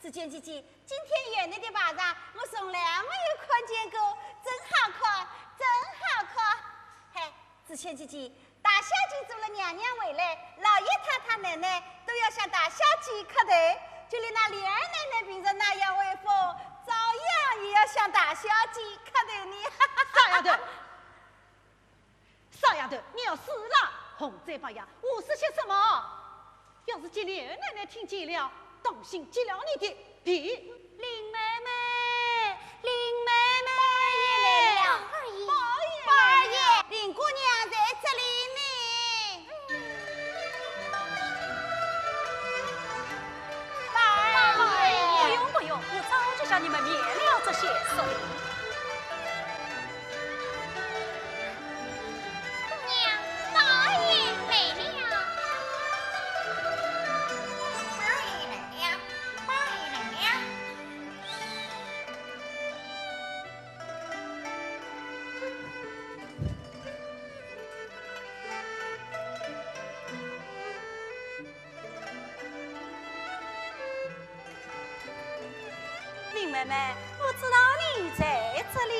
只见姐姐今天园内的巴掌，我从来没有看见过，真好看，真好看。嘿，只见姐姐大小姐做了娘娘回来，老爷太太奶奶都要向大小姐磕头，就连那莲儿奶奶平常那样威风，照样也要向大小姐磕头呢。少丫头，少丫头，你要死了！洪再八呀，我是些什么？要是接莲儿奶奶听见了，当心结了你的皮。林妹妹，林妹妹，来了，二爷，二爷，林姑娘在这里呢。二爷，不用不用，我早就向你们免了这些事。姑娘，大爷来了。林妹妹，我知道你在这里。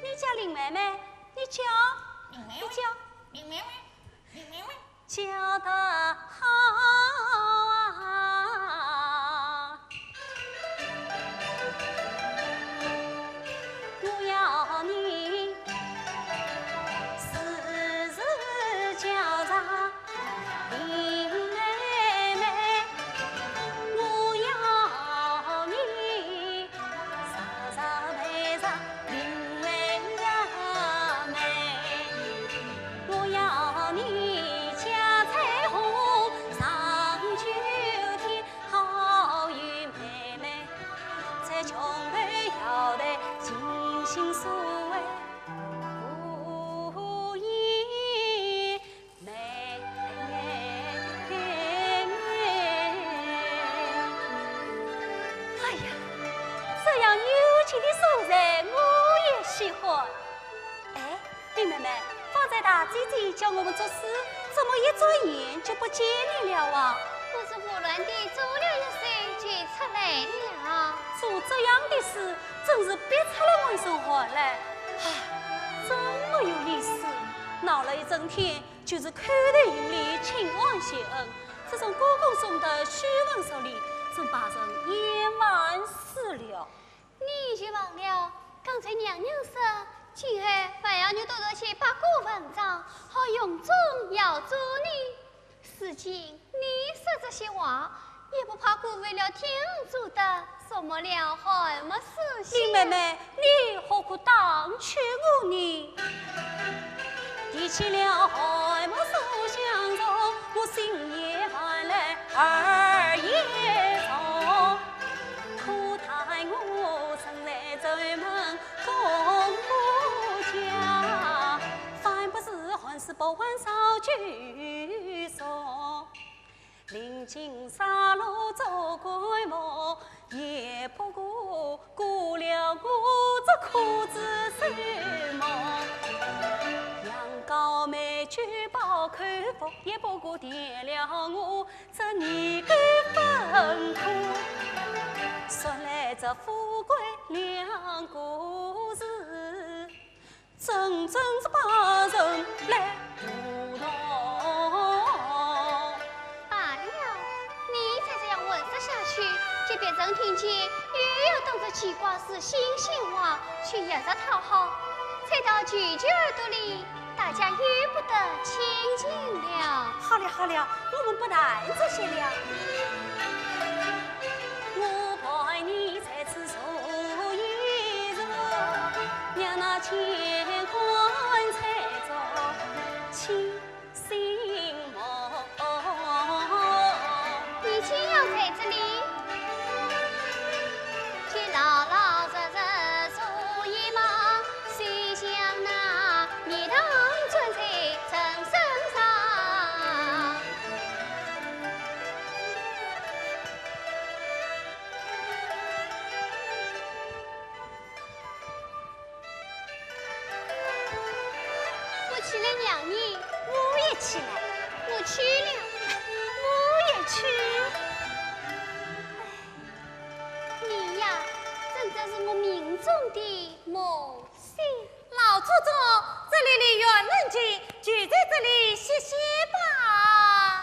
你叫林妹妹，你叫，叫得好啊！我要你时时叫上林妹妹，我要你时时陪上林妹妹，我要你家彩虹长久天，好运妹妹在穷人要得尽心所为。无言妹哎呀，这样有情的素材我也喜欢。哎，林妹妹，方才大姐姐叫我们做事，怎么一转眼就不见你了啊？我是胡乱地做了一些就出来了。做这样的事，真是憋出了浑身汗来。唉，真没有意思。闹了一整天，就是口头有理，情话谢恩，这种歌功颂德、虚文说理，真把人厌烦死了。你就忘了刚才娘娘说，今后还要你多多去把古文章，好用中要助你。如今你说这些话，也不怕古为了天主的，什么了还没实现。林妹妹，你何苦当劝我呢？提起了还没所相中，我心也烦来二也愁。可叹我生来走门公婆家，反不是还是不还少聚少。临近沙路走归梦，也不顾了我这苦子手忙。羊羔美酒饱口福，也不顾掂了我这年头分苦。说来这富贵两个字，真是把人来糊弄。即便真听见又要当着奇怪事、新鲜话去一直讨好，才到舅舅耳朵里，大家又不得亲近了。好了好了，我们不谈这些了。我陪你在此坐一坐，让那乾坤才着清醒梦。你竟要在这里？老老实实做一忙，谁想那面堂存在人身上？起来娘你，我也起来，我去了。我也去。你呀，真的是我命中的某星。老祖宗，这里离远门近，就在这里歇歇吧。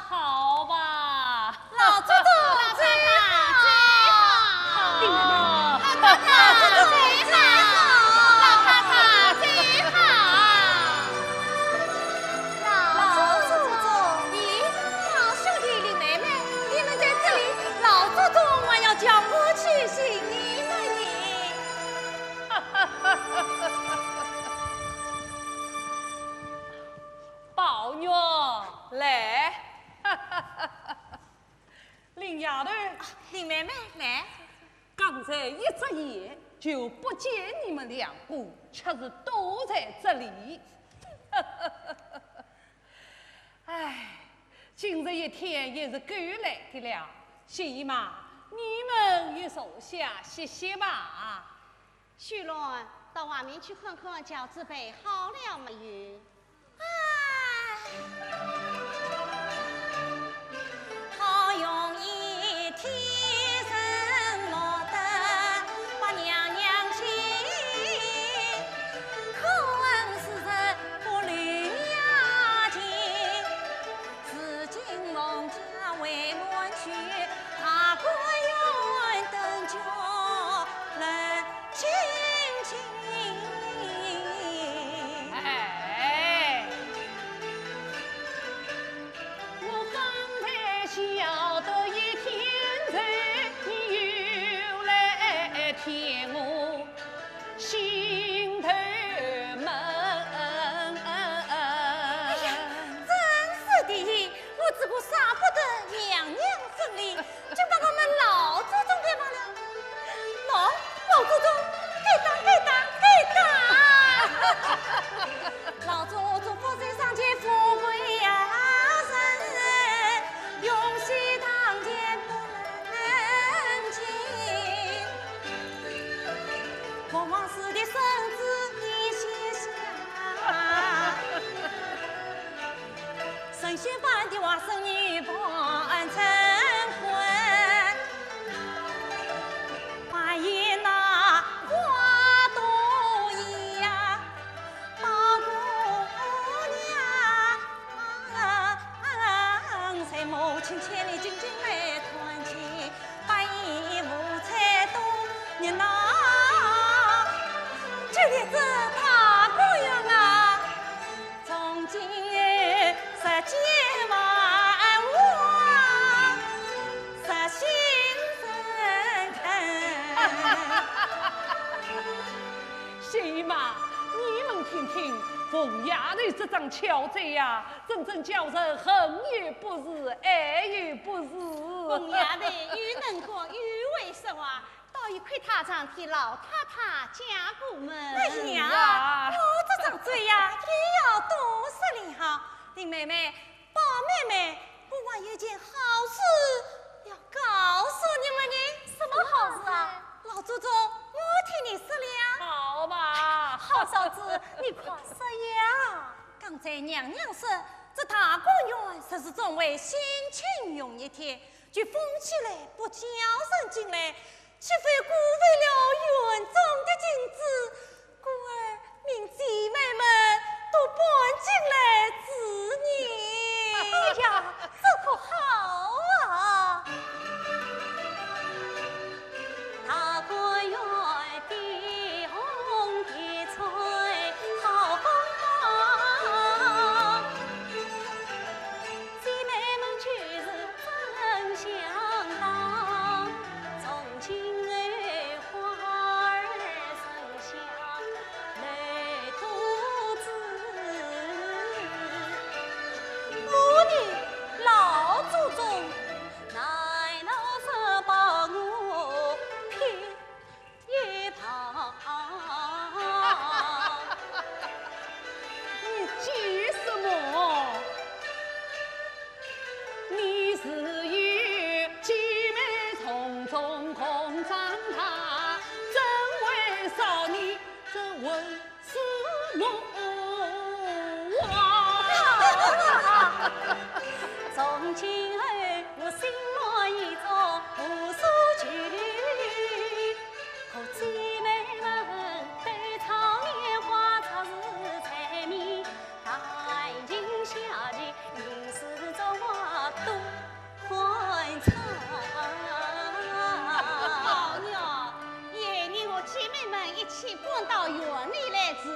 好吧，老祖宗最好，最好，老太太最好，老太太最好。老祖宗，咦，堂兄弟李妹妹，你们在这里，老祖宗还要叫我去寻你们呢。宝玉来，林丫头，李妹妹来。刚才一眨眼就不见你们两个，却是都在这里。哎，今日一天也是够来的了，行姨妈，你们也坐下歇歇吧。徐伦，到外面去看看饺子备好了没有？好容易天生莫得把娘娘亲，可恨世人不虑雅情，至今孟家为乱去，他国愿等脚人亲亲。哎，我方才晓得一天在，你又来添我心头闷。哎呀，真是的，我只顾舍不得娘娘分离，就把我们老祖宗给忘了。老祖宗，老祖宗佛在上界富贵呀人，永续堂前不能尽。我往事的孙子你写下，神仙般的外甥女伴成婚，花叶那花朵呀，包姑娘，在母亲千里静静来团结，百衣五彩都热闹，就连这大姑娘啊，从今世间万物实心深刻。行姨妈，你们听听，凤丫头这张俏嘴呀，真正叫人恨也不是，爱也不是。凤丫头又能歌又会说话，倒也亏他常替老太太家过门。哎呀，我这张嘴呀，也要多说两行。林妹妹、宝妹妹，我还有件好事要告诉你们的。什么好事啊？老祖宗，我替你说了。好吧，好嫂子，你快说呀！刚才娘娘说，这大观园实是众位新庆用一天，就封起来不叫人进来，岂非辜负了园中的景致？故而命姐妹们都搬进来治你。哎呀，这可好啊！大观园的红的翠好风光，姐妹们却是真相当。从今儿花儿生香，泪独自。我的老祖宗，乃老是把我骗一旁。你急什么？你是与姐妹从中共长大，真为少年，这问是我。从今后我心满意足，无所惧虑。和姊妹们对唱棉花草是柴米，弹琴下棋，吟诗作画多欢畅。老娘夜里和姐妹们一起搬到园里来住，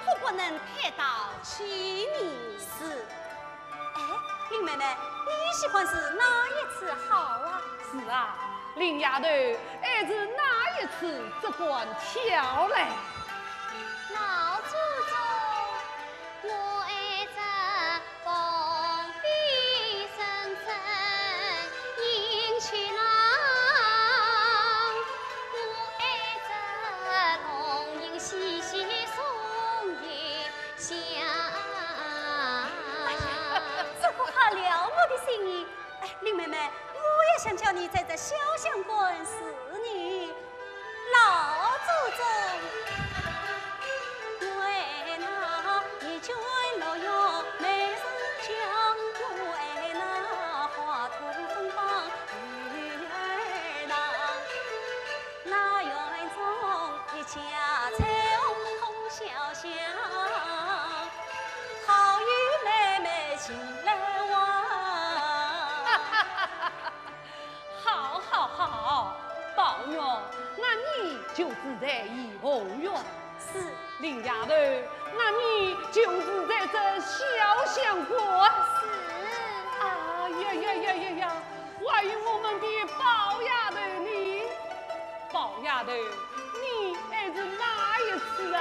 可不能太到亲密是。哎，林妹妹，你喜欢是哪一次好啊？是啊，林丫头，儿子哪一次只管挑来？老祖宗，我儿子风笔深深迎去郎，我儿子龙吟细细送云香。这个好了我的心意。哎，林妹妹，我也想叫你在这小相馆4年。老祖宗，为那一君洛阳美人江，我爱那花土芬芳女儿郎。那园中一家彩虹同小香，好与妹妹情来往。好，宝娘，那你就住在怡红院。是。林丫头，那你就住在这小香馆。是。啊呀！还有我们的宝丫头呢？宝丫头，你儿子哪一次啊？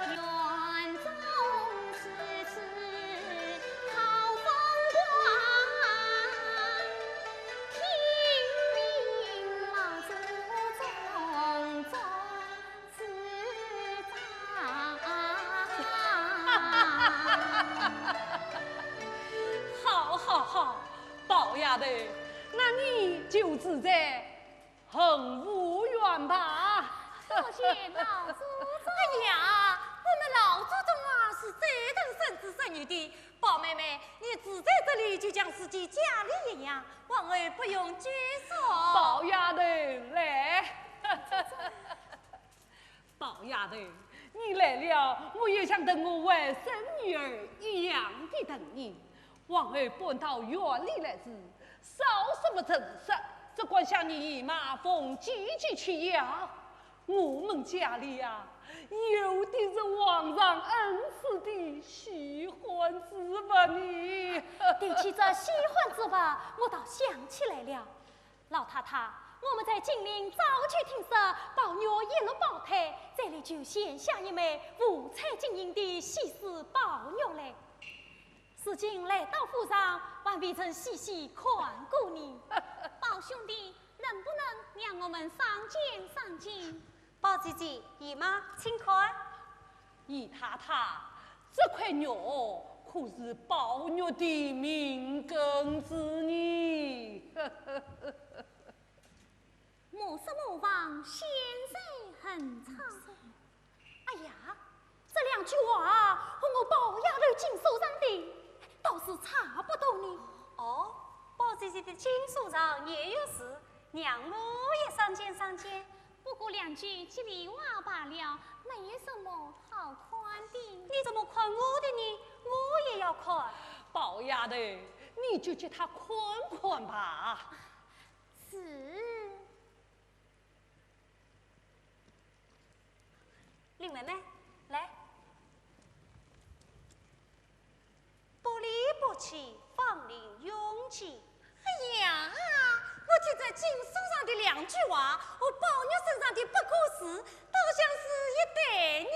园中时时好风光，听命老祖宗宗师长。好，宝丫头，那你就住在恒福院吧。多谢老祖宗。哎呀，我们老祖宗啊是这等生子生女的，宝妹妹，你住在这里就像自己家里一样，王儿不用拘束。宝丫头来，宝丫头，你来了，我也想等我外甥女儿一样的等你。王儿搬到园里来住，少什么正事，只管向你马蜂挤去要。我们家里呀，有的是皇上恩赐的喜欢子吧你。提起这喜欢之法，我倒想起来了，老太太，我们在金陵早去听说宝玉一路胞胎，这里就献下一枚五彩晶莹的喜事宝玉来。如今来到府上，还未曾细细看过你。宝兄弟，能不能让我们上见？宝姐姐，姨妈，请看。姨太太，这块肉可是宝玉的命根子呢。莫失莫忘，先生很长。哎呀，这两句话和我宝丫头经书上的倒是差不多呢。哦，宝姐姐的经书上也有事，让我也上见。不过两句吉利话罢了，没有什么好看的。你怎么看我的呢？我也要看。宝丫头，你就叫他看吧。是。林妹妹，来。不离不弃，芳龄永记。哎呀，我听这经书上的两句话和宝玉身上的不可思，倒像是一对呢。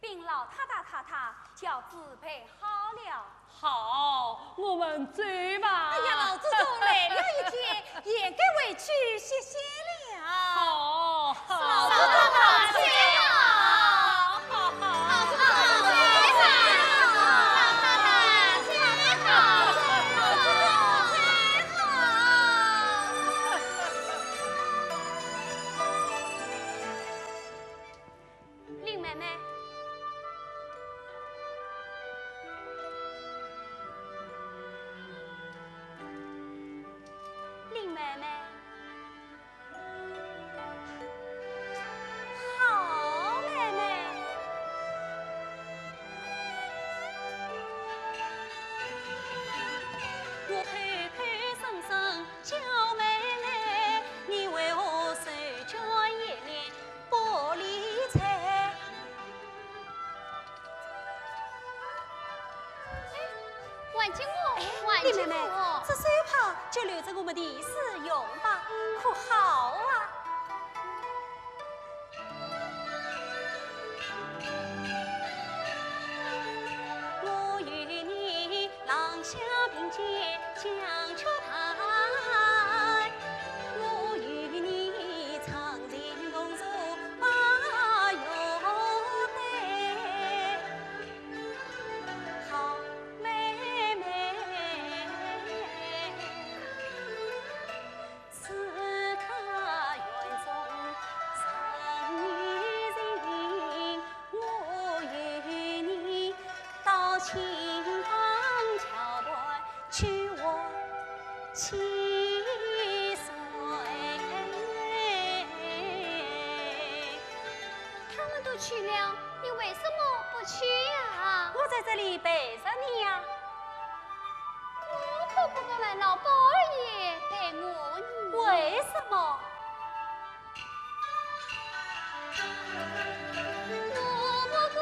禀老太太，叫子配好了。好，我们走吧。哎呀，老祖宗来了一天，也该回去歇歇了。好，老祖宗好些了。着我们的使用吧，可好啊？我与你廊下并肩讲秋台，我与你长进共筑把友对，好妹妹，此刻园中生女人，我与你到秦房桥外去我7岁。他们都去了，你为什么不去呀？我在这里陪着你呀。我可不敢让老伯儿爷陪我呢。为什么？我莫故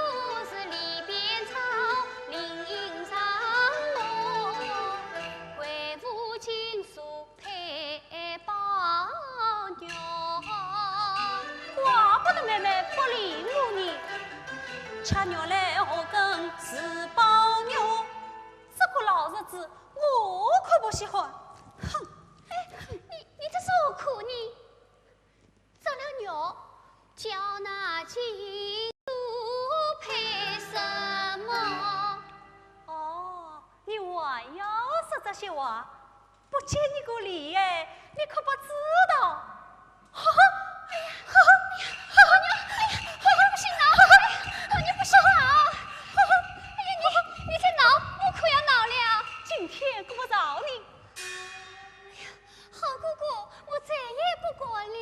事里边唱，林荫上我为父亲书陪宝牛。怪不得妹妹不理我呢。吃肉来何跟是包牛，这个老日子我可不喜欢。哼！你这是何苦呢？做了牛，叫那金猪配什么？哦，你还要说这些话？不见你个理哎，你可不知道。哈哈，哎呀，哈哈，哎呀，哈哈娘，哎呀，哈哈不行闹，哎呀，你不行闹，哈哈，哎呀你再闹，我可要闹了。今天可不饶你。好姑姑，我再也不管了。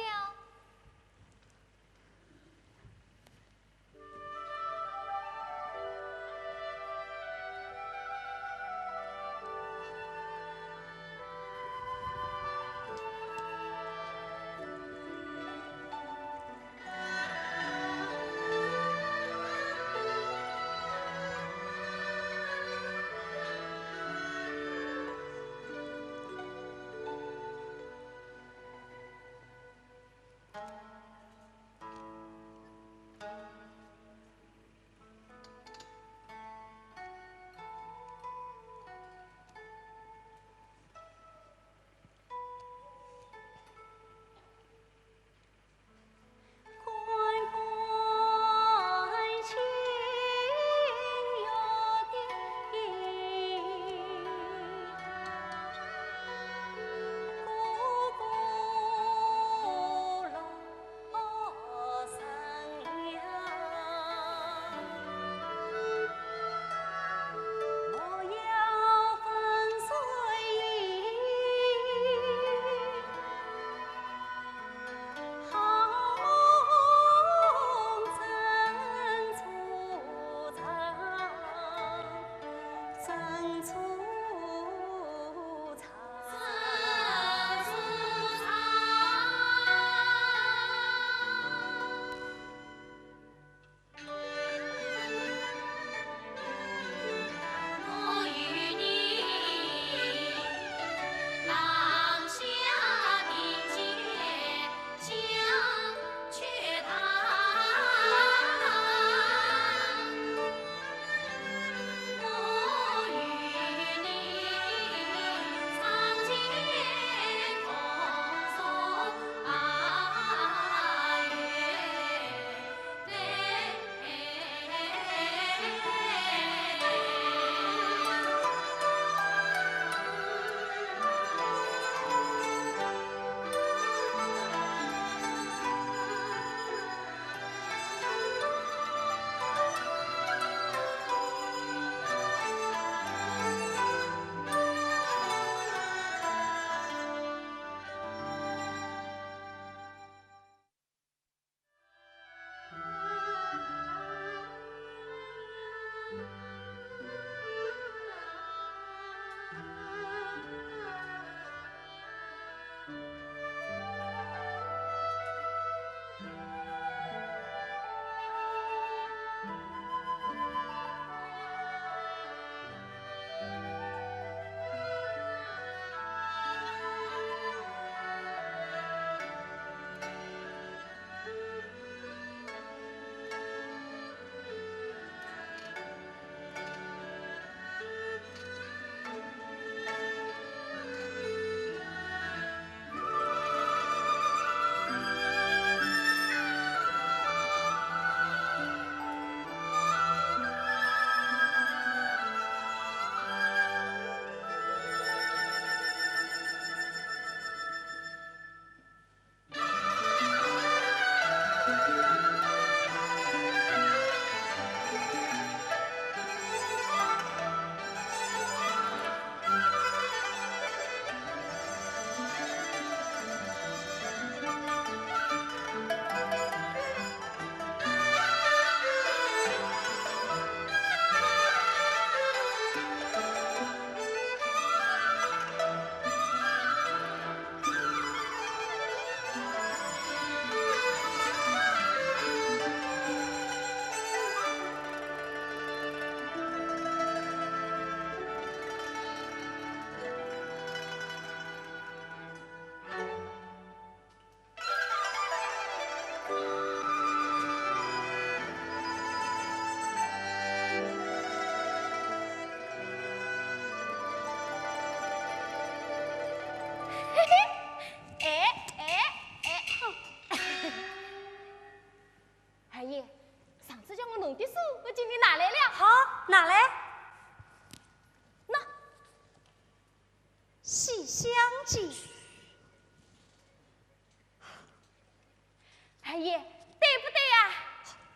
爷，对不对呀？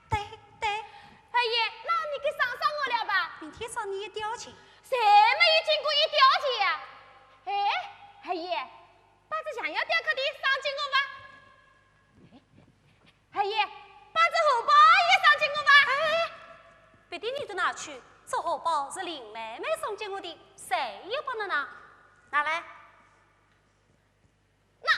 对对，二爷，那你给赏赏我了吧？明天赏你一吊钱。谁没有经过一吊钱呀？哎，二爷，把这想要吊壳的赏给我吧。二爷，把这荷包也赏给我吧。哎，别的你都拿去，这荷包是林妹妹送给我的，谁也不能拿。拿来。那。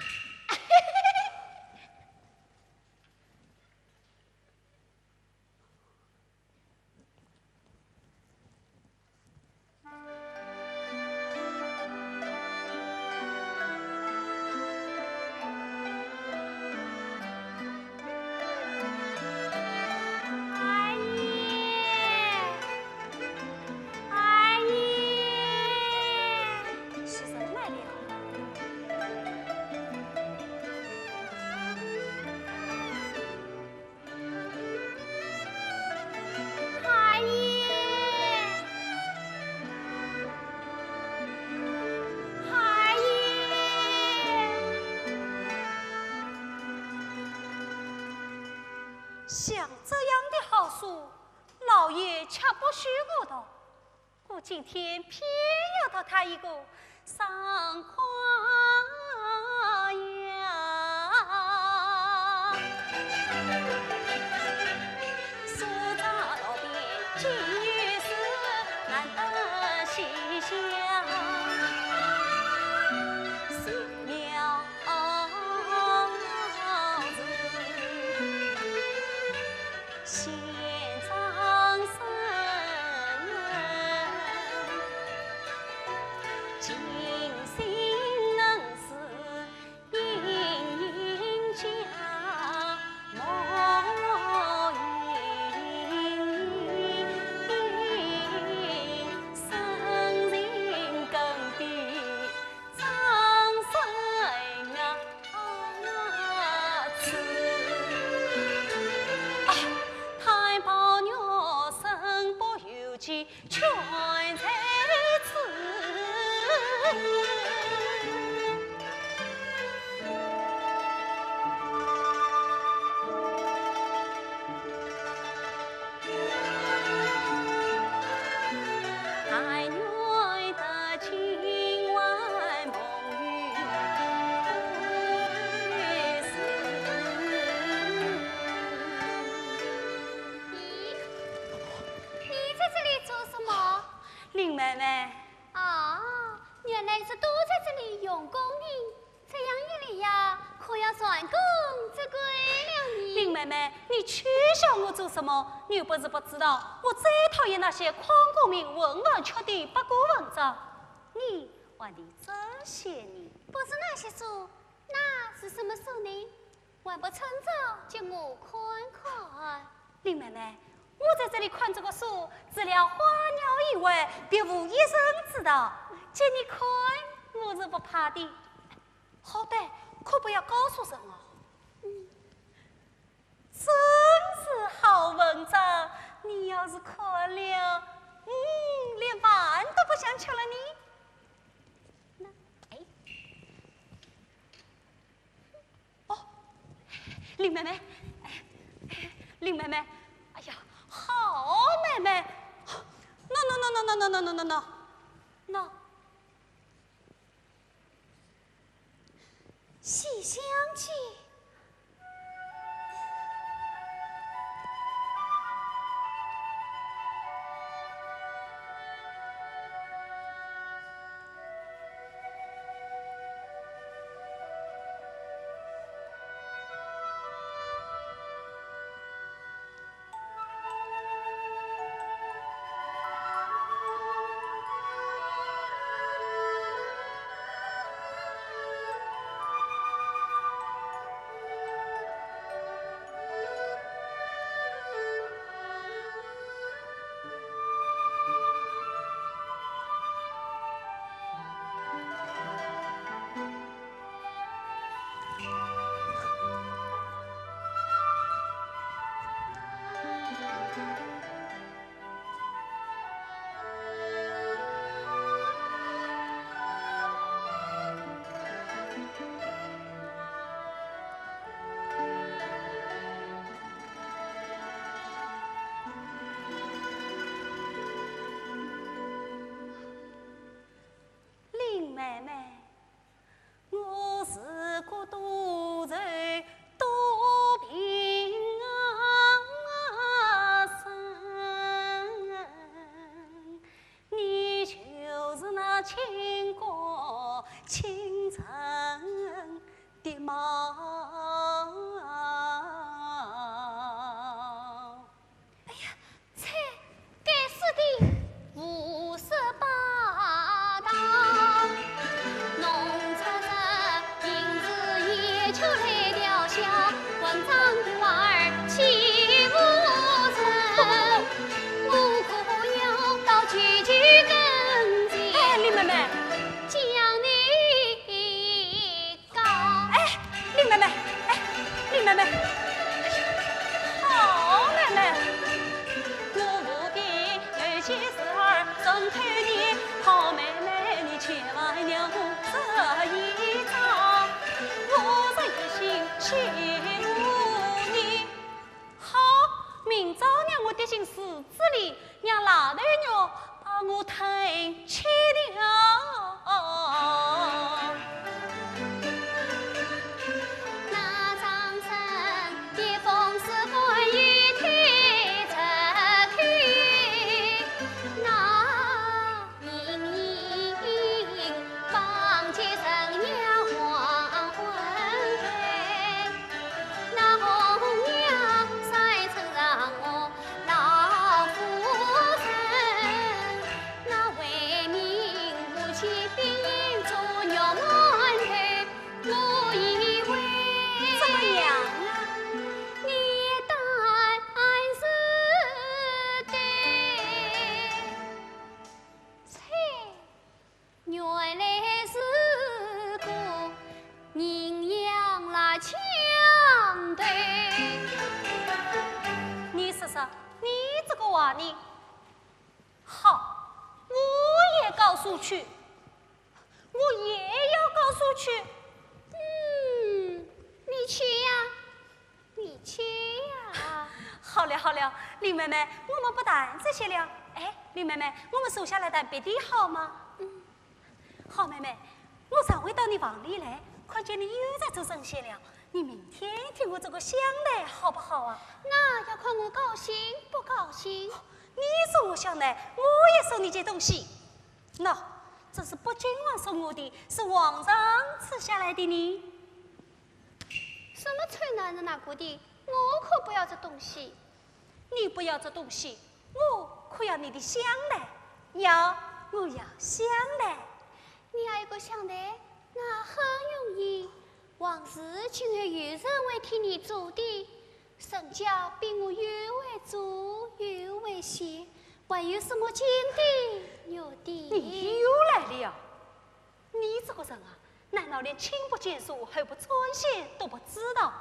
像这样的好书，老爷却不许我读。我今天偏要到他一个赏花呀，苏家老边今日是难得西厢，新苗子现长生。尽心能事应应家，莫因生人更比张生子。太保鸟生不由己，全在此。爱女的情外梦与你在这里做什么？林妹妹，啊，原来是都在这里用功呢。这样一来呀，可要算功这个了你。林妹妹，你取笑我做什么？你又不是不知道，我最讨厌那些旷功名、文而缺的八股文章。你玩的这些呢？不是那些书，那是什么书呢？还不趁早叫我看看。林妹妹，我在这里看这个书，除了花鸟以外，别无一人知道。见你看，我是不怕的。好歹可不要告诉人哦。真是好文章，你要是看了，连饭都不想吃了你。哦，林妹妹，林妹妹，哎呀，好妹妹，no，西厢记。貌。哎呀，猜该死的无色霸道，弄出这银子野球来吊销，混账孤儿欺无成，我可要到句句跟进。哎，林妹妹，将你告。哎，林妹妹，哎，林妹妹，好妹妹，我无比有些事儿正看你，好妹妹你千万让我这一招，我这一心欺负你。好，明早让我的心死子里，让老头娘把我抬去了。那张生的风是关于推出去，那隐隐放起神呀黄昏黑，那红娘晒成让我老夫人，那为民不弃兵营做肉馒头，我以为怎么样啊？你当是对，猜原来是个人样来相对。你说说，你这个娃呢？好，我也告诉去，我也要告诉去。你去呀，你去呀。好了好了，林妹妹，我们不谈这些了。哎，林妹妹，我们坐下来谈别的好吗？好妹妹，我上回到你房里来，看见你又在做针线了。你明天替我做个香奶好不好啊？那要看我高兴不高兴。你送我香奶，我也送你件东西。喏，这是北京王送我的，是皇上赐下来的呢。什么臭男人拿过的？我可不要这东西。你不要这东西，我可要你的香奶。要，我要香奶。你要一个香奶，那很容易。往事请让有人会替你做的，神教比我又会做又会写，还有什么金的有的？你又来了，你这个人啊，难道连亲不见疏，后不穿线都不知道？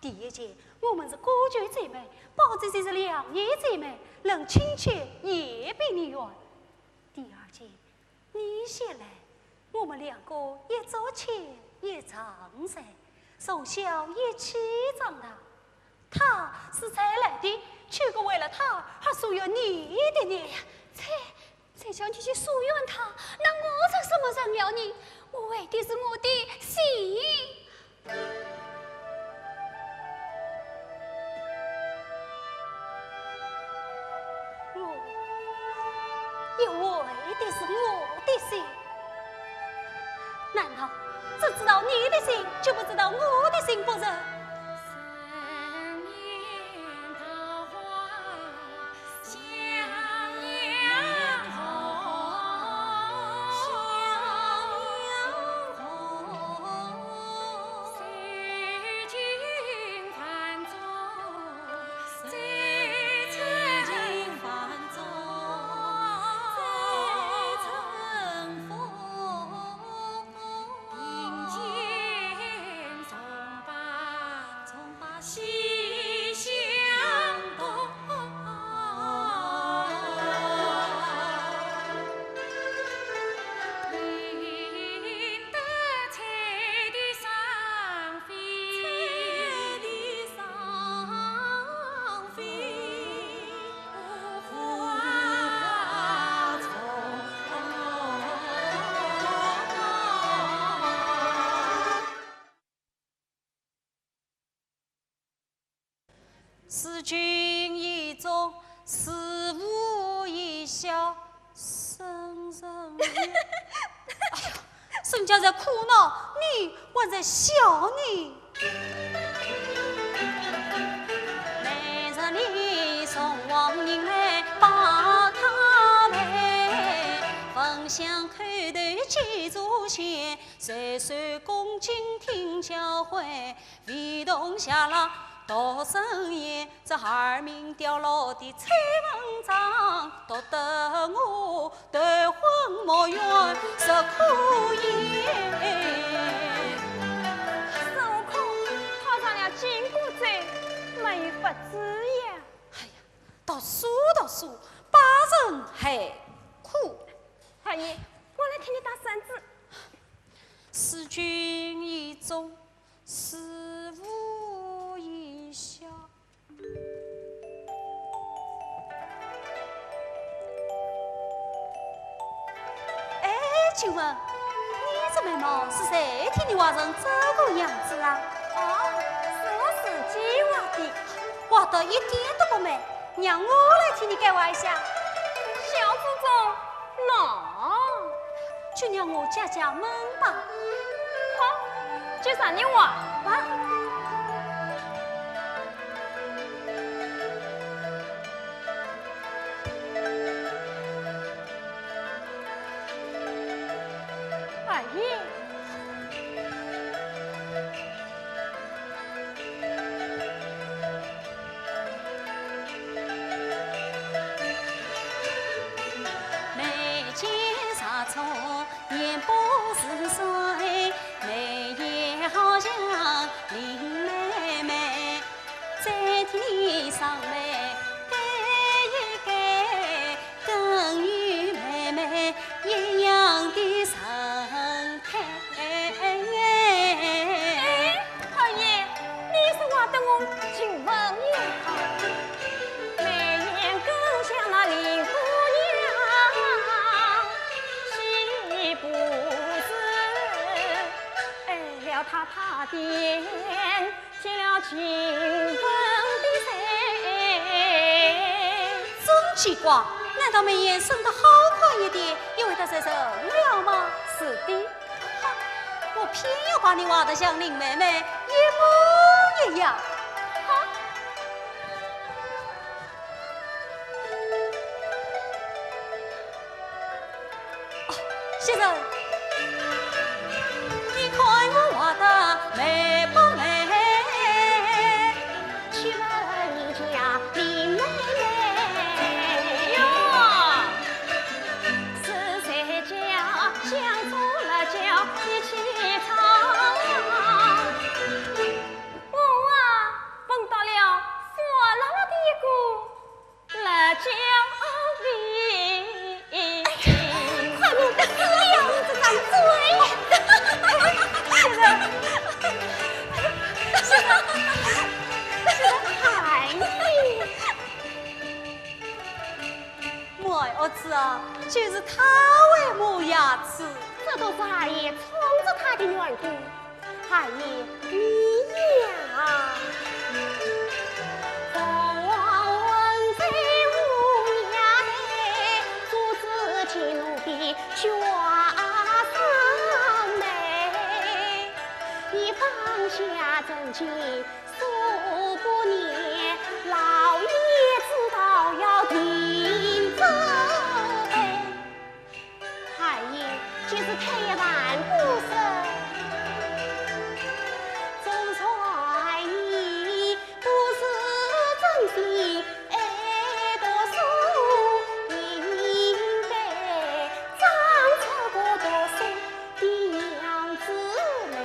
第一件，我们是歌剧姐妹，宝姐姐是良业姐妹，论亲切也比你远。第二件，你先来，我们两个也早亲也长噻，从小一起长大。他是才来的，却个为了他还疏远你的呢。才叫你去疏远他，那我成什么人了呢？我为的是我的心。我也为的是我的心。难道只知道你的心，就不知道我的心不成？思君意中，思吾一笑，深深。哎呀，孙家在苦恼，你还在笑你。每日里送往人来把他陪，分享口头几炷香，岁岁恭敬听教诲，唯同下了。读生言，这孩儿名掉落的崔文章，读得我头昏目眩，实可言。孙悟空踏上了紧箍咒，没有法子呀！哎呀，读书，把人还苦。阿姨，我来替你打绳子。思君意重，思无一笑。哎，请问你这眉毛是谁替你画成这个样子啊？哦，是我自己画的。画得一点都不美，让我来替你改画一下。小祖宗，喏，就让我解解闷吧。好，就让你画吧。阿姨。眉间纱错，眼波似水，眉眼好像林妹妹，再替你上眉改一改，跟与妹妹一样的神态。阿姨，你是画得我就文又好，眉眼更像那林姑娘，岂不是爱了他的眼，见了情分的谁？真奇怪，难道眉眼生得好看一点，又会得再生了吗？是的。哈，我偏要把你画得像林妹妹一模一样。好，先生，你看我画得美不美？去问你家林妹妹哟，是谁家相助了叫一起唱？我碰到了火辣辣的一股辣椒味。快弄个死样子张嘴！moi儿子啊，就是他为磨牙齿。这都是阿爷宠着他的缘故。阿爷，你呀，凤凰文在无涯内，竹子进入的花上美，你放下正经数不年，老爷知道要听着呗。阿爷，就是退万步身。总算你不是真心爱读书，应该长出个读书的样子来。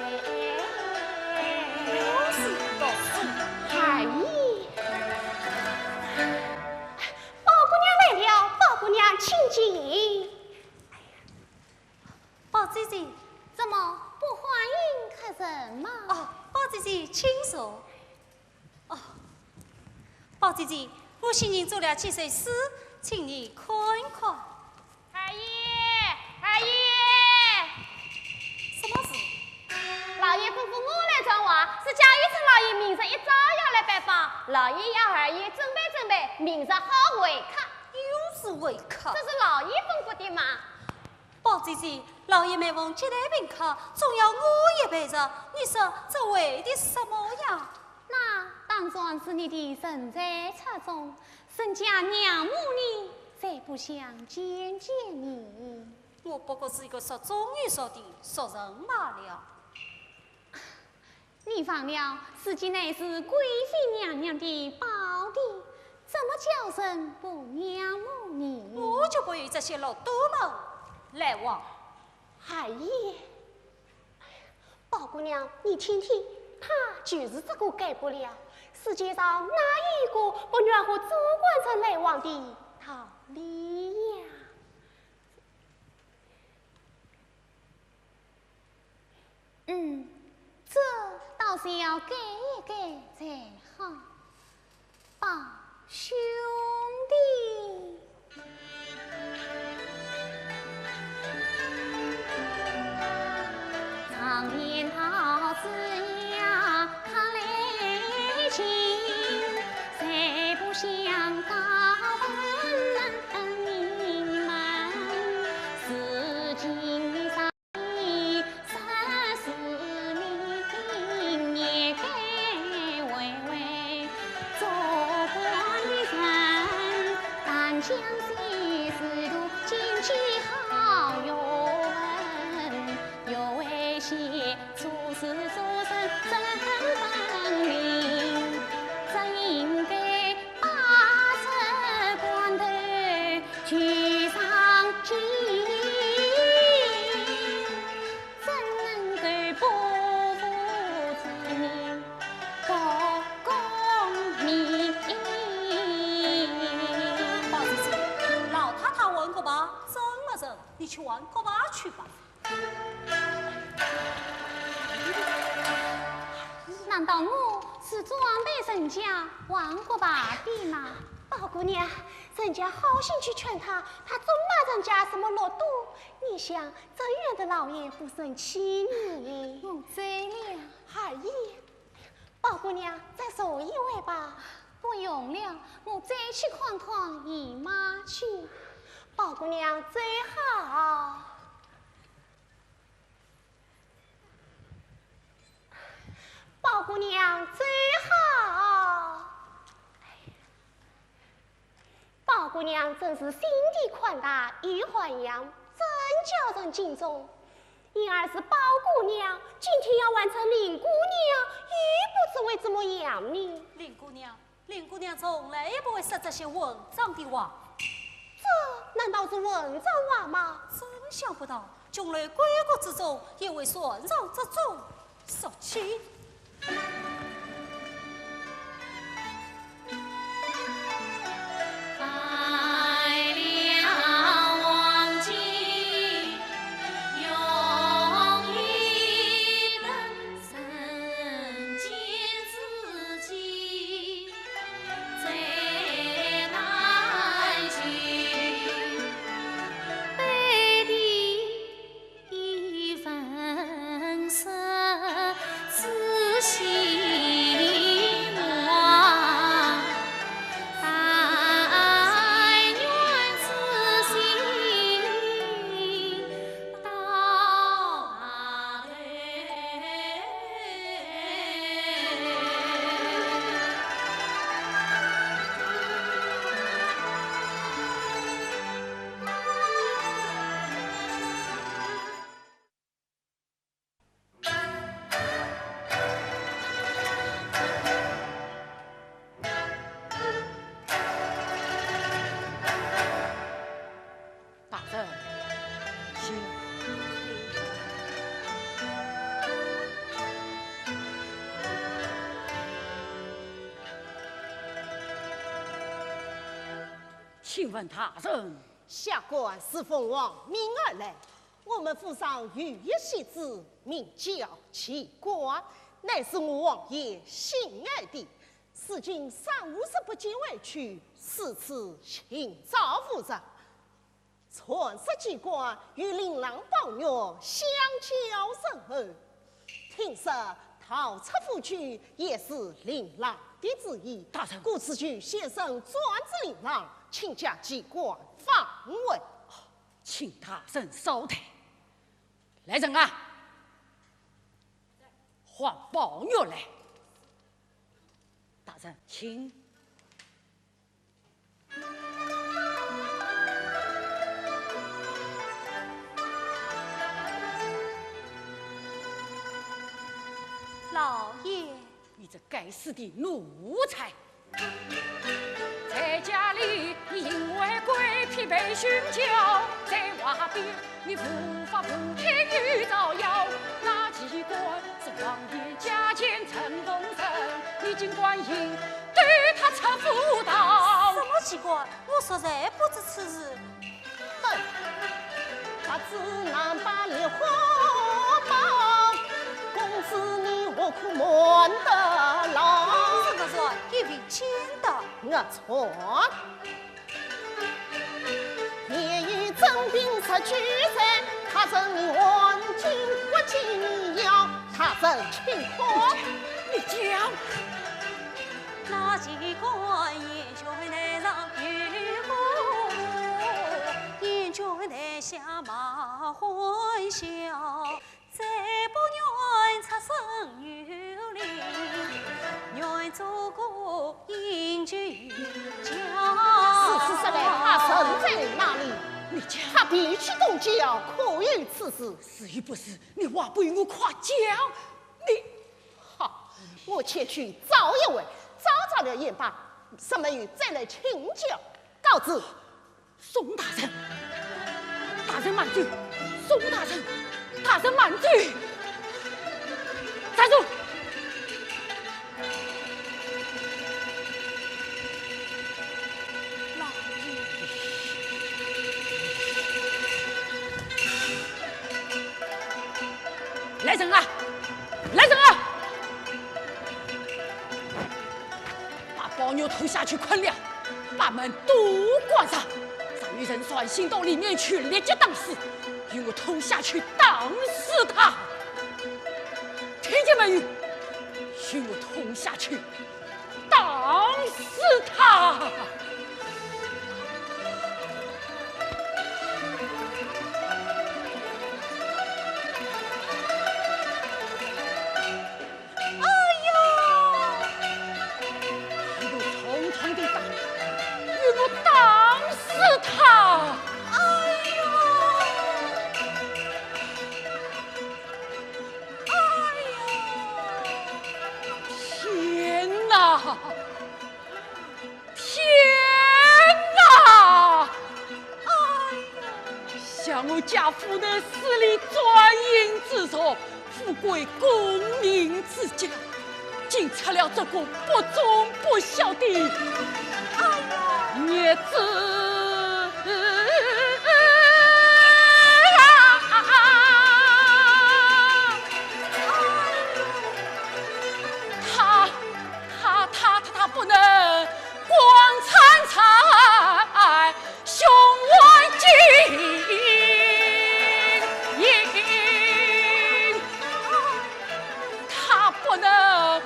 是读书，阿姨，宝姑娘来了，宝姑娘请进。宝姐姐，怎么不欢迎客人吗？哦，宝姐姐，请坐。哦，宝姐姐，我心情做了几首诗，请你看看。阿姨，阿姨，什么事？老爷吩咐我来传话，是贾玉成老爷明日一早要来拜访，老爷要二爷准备准备，明日好会客。又是会客这。是老爷吩咐的嘛？宝姐姐，老爷没问接待宾客，总要我也陪着，你说这为的什么呀？那当然是你的人在车中，人家仰慕你，再不想见见你。我不过是一个说忠于说的俗人罢了。你放了，自己乃是贵妃娘娘的宝弟，怎么叫人不仰慕你？我就不与这些老多们来往。海爷，宝姑娘，你听听，他就是这个改不了。世界上哪一个不愿和主管者来往的道理呀？这倒是要改一改才好，宝兄弟。常言好子呀，他来亲，谁不想高问你们？是今上意34名，也该为做官的人，但将心思度经济好哟。做事做人真本领，真应该把这关头举上进，怎能够不负之名，告公明？包子子，老太太问过吧？怎么着？你去问过吧去吧。难道我是装备人家王国把的吗？宝姑娘，人家好心去劝他，他总骂人家什么落度。你想，这样的老爷不生气你？我醉了。海爷，宝姑娘再走一位吧。不用了，我再去看看姨妈去。宝姑娘最好。宝姑娘最好。宝姑娘真是心地宽大，玉环养，真叫人敬重。因而是宝姑娘，今天要完成林姑娘，又不知为怎么样呢？林姑娘从来也不会说这些文章的话。这难道是文章话吗？真想不到，将来归国之中也会顺绕这种说起。请问大人，下官是奉王命而来，我们府上有一戏子，名叫齐官，乃是我王爷心爱的。如今350不见回去，4次请召夫人，传说机关与琳琅宝玉相交甚厚，听说逃出府去也是琳琅的旨意。大人，故此去先生专职琳琅，请假机关访问。请大人稍停。来人啊，换宝玉来。大人，请。老爷，你这该死的奴才！在家里你因为鬼疲惫寻教，在外边你无法不天与造谣。那机关是王爷家前陈功臣，你尽管应对他测辅导。什么机关？我实在不知此事。哼，他只能把你活报，公子你何苦瞒得牢？这个说一笔签的。我错，夜雨征兵十举人，他真你黄金国金腰，他真轻狂。你讲，那机关严君台上遇过，严君台下马欢笑，再不愿出生有灵，愿做个英俊家。事实上来，他身在哪里？你讲，他必须东郊，可有此事？是与不是？你话不与我夸奖，你好，我前去找一位，找了也罢。什么雨再来请教？告知宋大人，大人慢走，宋大人，大人慢走，站住！老爷，来人啊！来人啊！把宝牛推下去捆了，把门都关上，让女人算行到里面去，立即当死，与我推下去当死他。听见没有？与我推下去当死他。家父的死里专营之所，富贵功名之家，竟出了这个不忠不孝的孽子。他不能光灿灿，胸怀金。不能为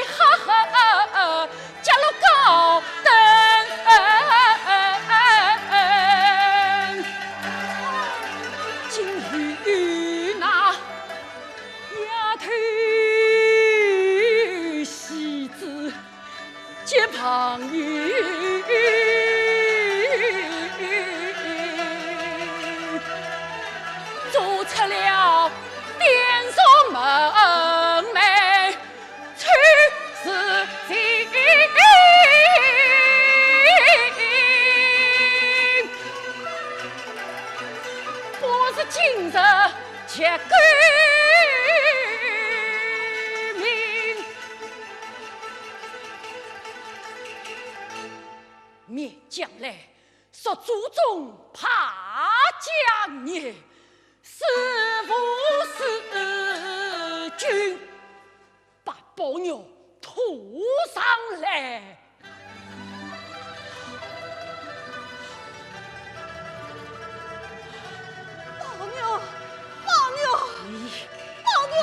何加入高等？今与那丫头戏子结朋友，做出了点上门楣，去自己。不是今日且改名，灭将来说祖宗怕将孽，是不是君把宝牛拖上来？宝牛，宝牛，你宝牛，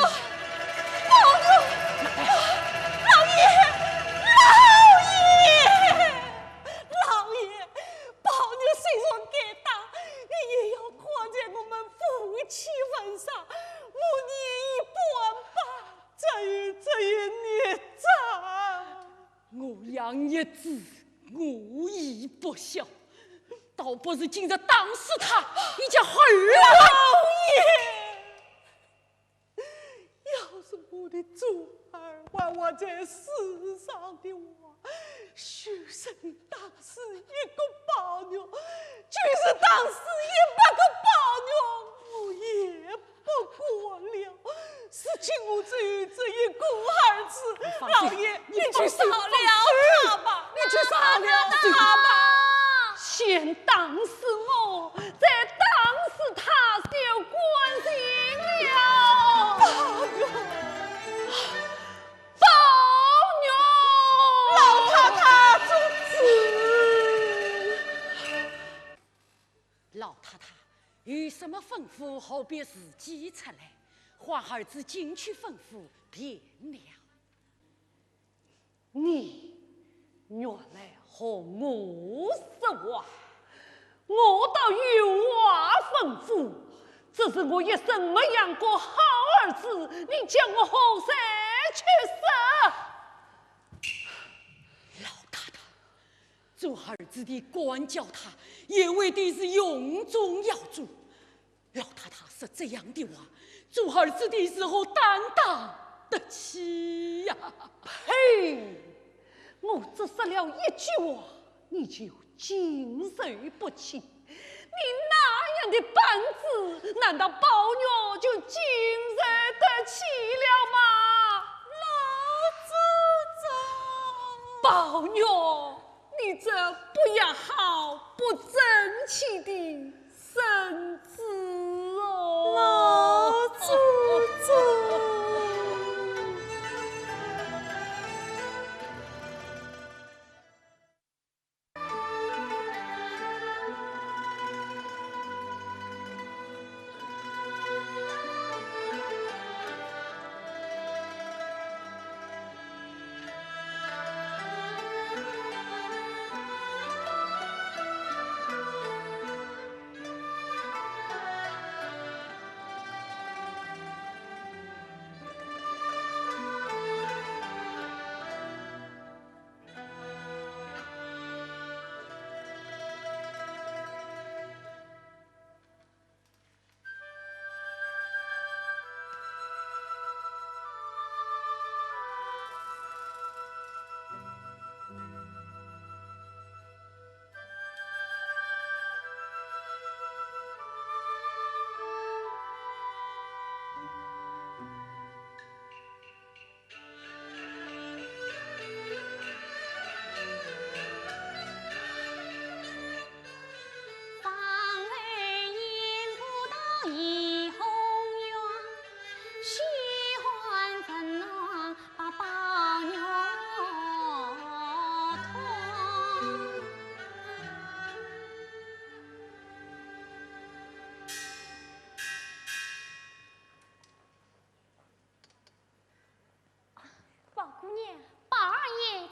宝牛，老爷，老爷，宝牛虽说该打，你也要看在我们夫妻份上，样一子无义不孝，倒不如今日当死他一家儿要是我的祖儿还我在世上的话，许生当死一个宝女，就是当死100个宝女，我也不过了。是今我只有这一个儿子，老爷，你去杀了他吧，你去杀了他吧，先当死我，再当死他，就关心了。宝女，宝女，老太太主子。老太太有什么吩咐，好别自己出来，花儿子进去吩咐便了。你原来和我说话，我倒有话吩咐，只是我一生没养过好儿子，你叫我何谁去死？老太太，做儿子的管教他，也为的是永中要主。老太太说这样的话，做儿子的时候担当得起呀？呸！我只说了一句话，你就经受不起。你那样的板子，难道宝女就经受得起了吗？老祖宗，宝女，你这不也好不争气的孙子哦！老祖宗。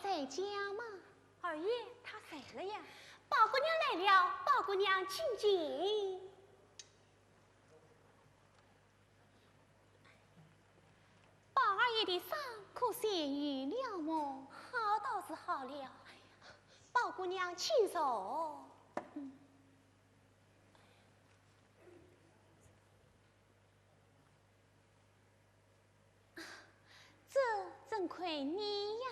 在家吗？二爷他谁了呀？宝姑娘来了，宝姑娘请进。宝二爷的伤可痊愈了么？好倒是好了。宝姑娘请坐。这真亏你呀！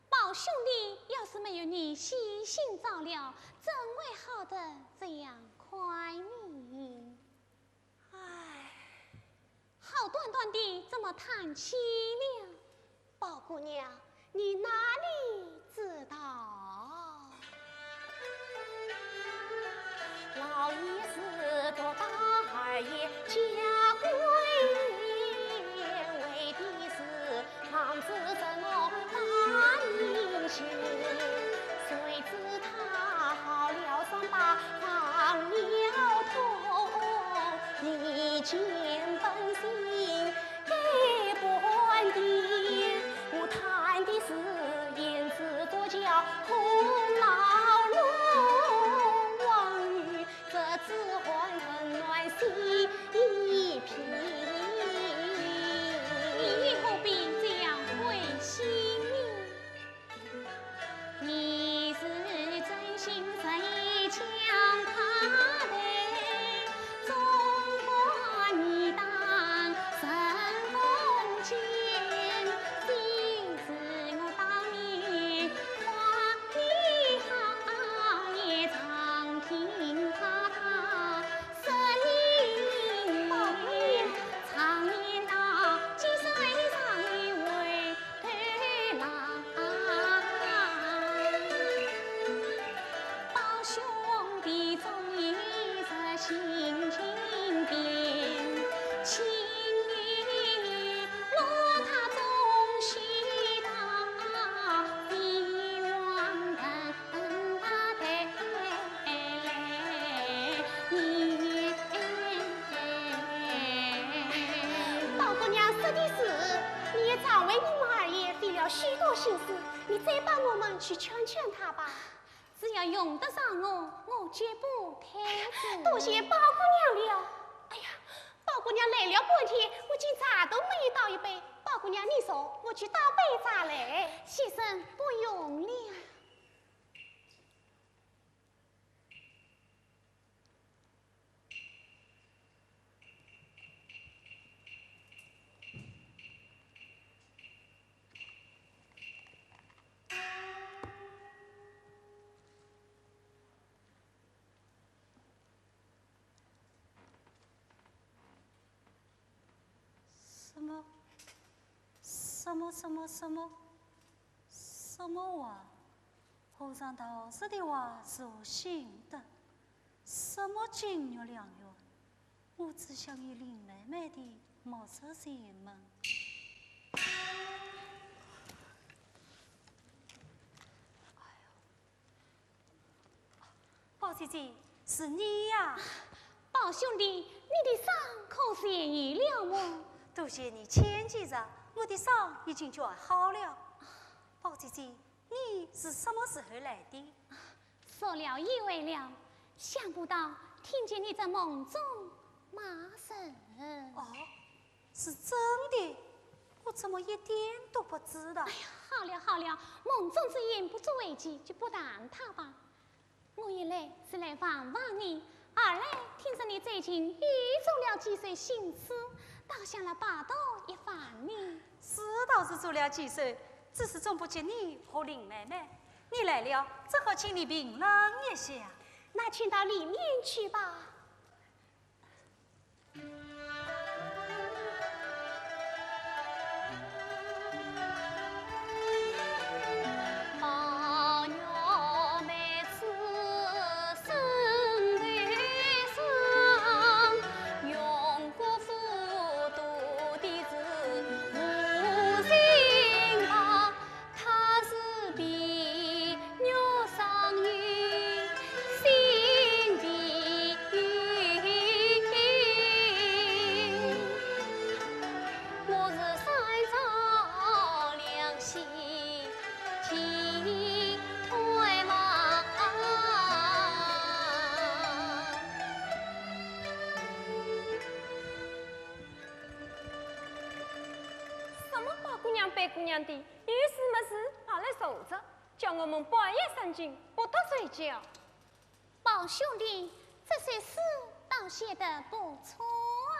宝兄弟要是没有你悉心照料，怎会好得这样快命？唉，好端端的怎么叹气了？宝姑娘，你哪里知道？老爷是做大二爷家规，为的是防止什么大英雄。谁知他好了伤疤放了痛，一见本性该不还的，我谈的是言辞王为我们二爷费了许多心思，你再帮我们去劝劝他吧。只要用得上我绝不推辞。多谢包姑娘了。哎呀，包姑娘来了半天，我今茶都没有倒一杯。包姑娘，你说我去倒杯茶来。先生不用了。什么话？和尚道士的话是我信的。什么金玉良缘？我只想与林妹妹的莫测仙门。包姐姐，是你呀！包兄弟，你的伤可痊愈了么？多谢你牵记着，我的伤已经全好了。包姐姐，你是什么时候来的？说了以为了，想不到听见你在梦中骂人。哦，是真的，我怎么一点都不知道？哎呀，好了好了，梦中之言不足为奇，就不谈它吧。我一来是来访问你，二来听说你最近又做了几岁新事，倒想来报道一番呢。是倒是做了几岁，只是总不见你和林妹妹。你来了，只好请你评论一下。那请到里面去吧。白姑娘的，有事没事拿来守着，叫我们半夜三更不得睡觉。宝兄弟，这些诗倒写得不错啊。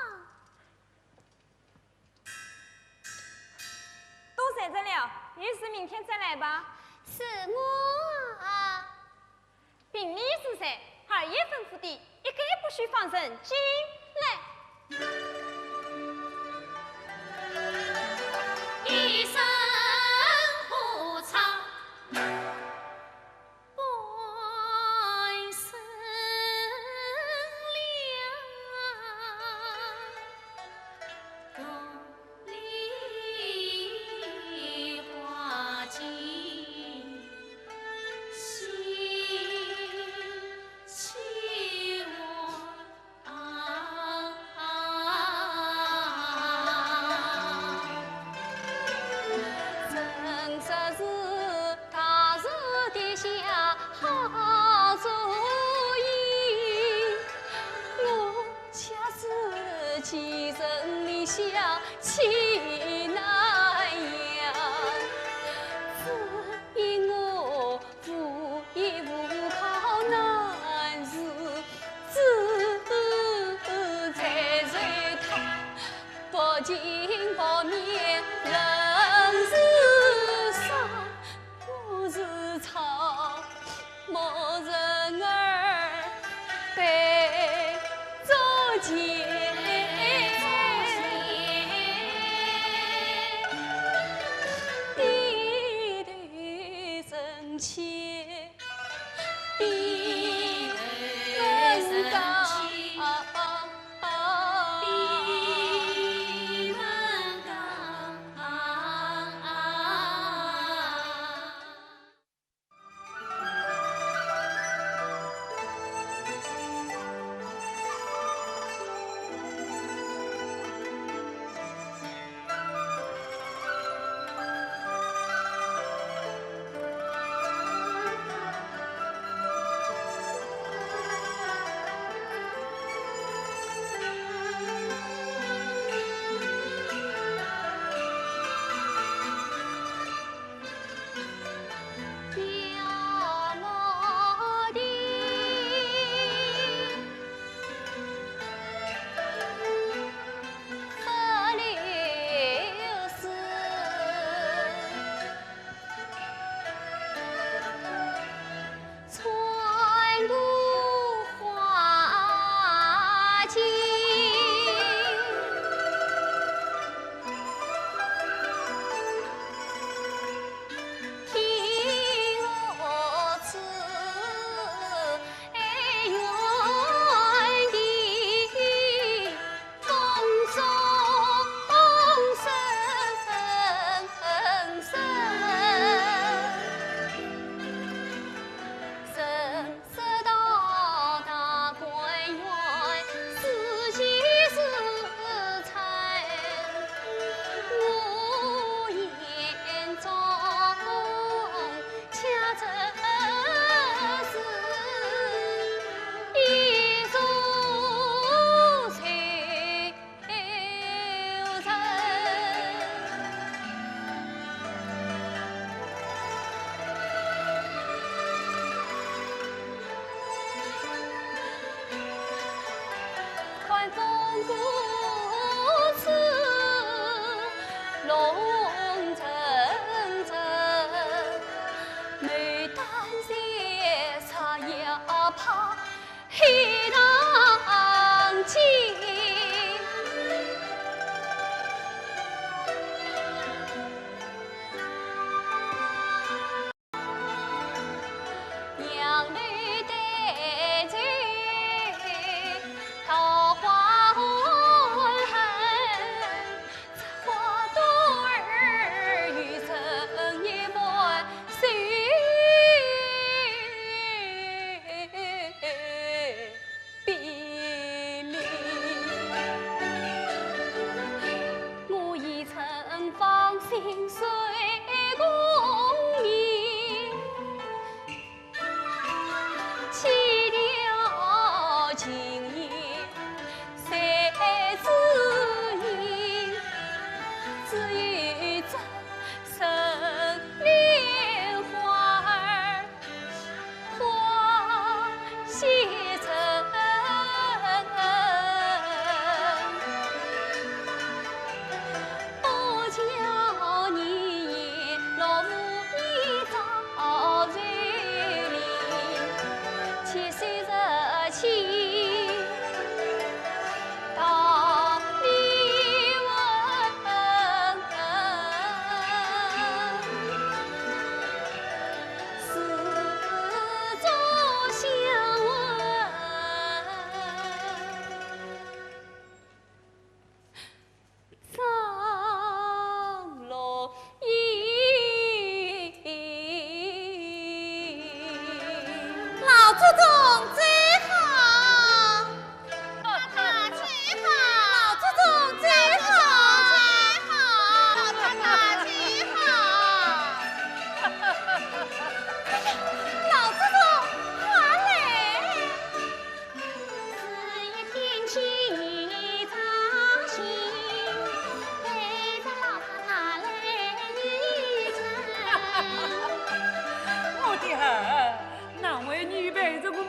都写着了，有事明天再来吧。是我啊。并你是谁？二爷吩咐的，一概不许放人进来。一声不唱，半生凉。宫里花尽，气难扬，只因我无依无靠，难日子在随他，不尽不眠，人是伤，我是草，莫人儿被捉奸。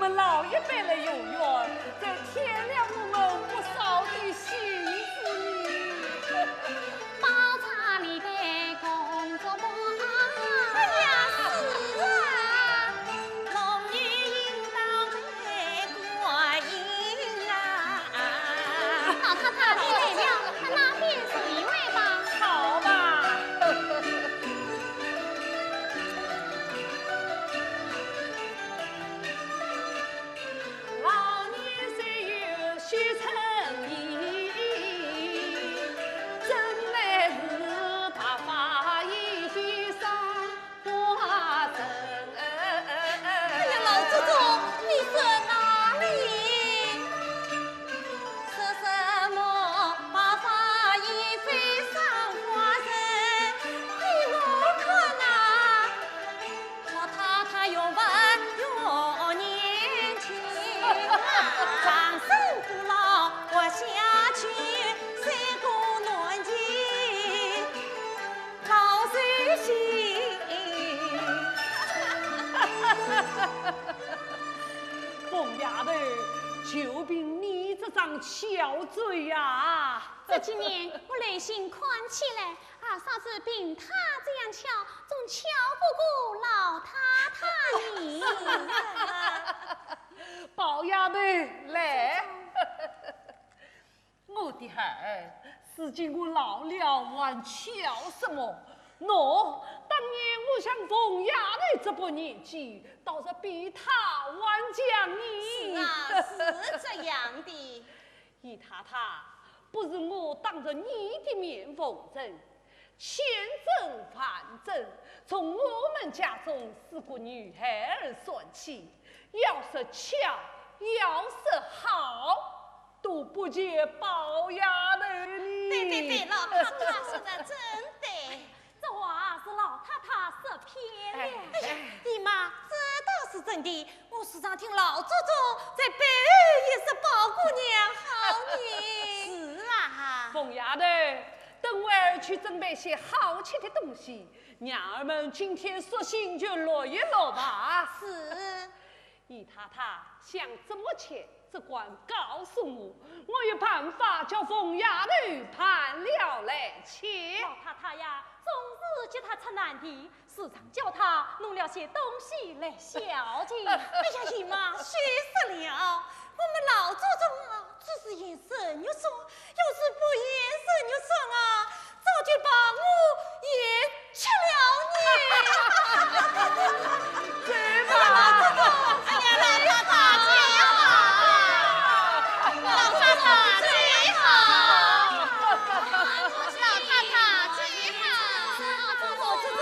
们老一辈的有缘，再添了我们不少的幸福呢。包茶里边工作忙，哎呀，是啊，龙女应当被过瘾啊！老太太你来了，那便是一位吧。好吧。老年虽有许成意，真乃是白发一须上花针。哎呀，老祖宗，你在哪里？说什么白发已飞上花人？依我看呐，老太太越问越年轻，长生不老活下去，三顾暖气老随心。凤丫头，就凭你这张巧嘴呀！这几年我内心宽起来，啊，啥子凭他这样巧，总巧不过老太太你。宝丫头来，我的孩，如今我老了，还巧什么？喏，当年我像凤丫头这把年纪，倒是比他晚将你。是啊，是这样的。姨太太，不是我当着你的面奉承，千真万真，从我们家中四个女孩儿算起，要是巧，要是好，都不及宝丫头你。对，老太太说的真对。这话是老太太说偏了。哎呀，姨妈，这倒是真的。我时常听老祖宗在背后也是宝姑娘好呢。是啊，凤丫头，等会儿去准备些好吃的东西，娘儿们今天索性就乐一乐吧。是。姨太太想怎么切，只管告诉我，我有办法叫凤丫头盘了来切。老太太呀，总是叫她出难题，时常叫她弄了些东西来孝敬。哎呀，姨妈，虚死了！我们老祖宗啊，只是言神又说，要是不言神又说啊，早就把我也吃了呢。对吧？哎呀，老太太最好，老太太最好，老太太最好，祖宗最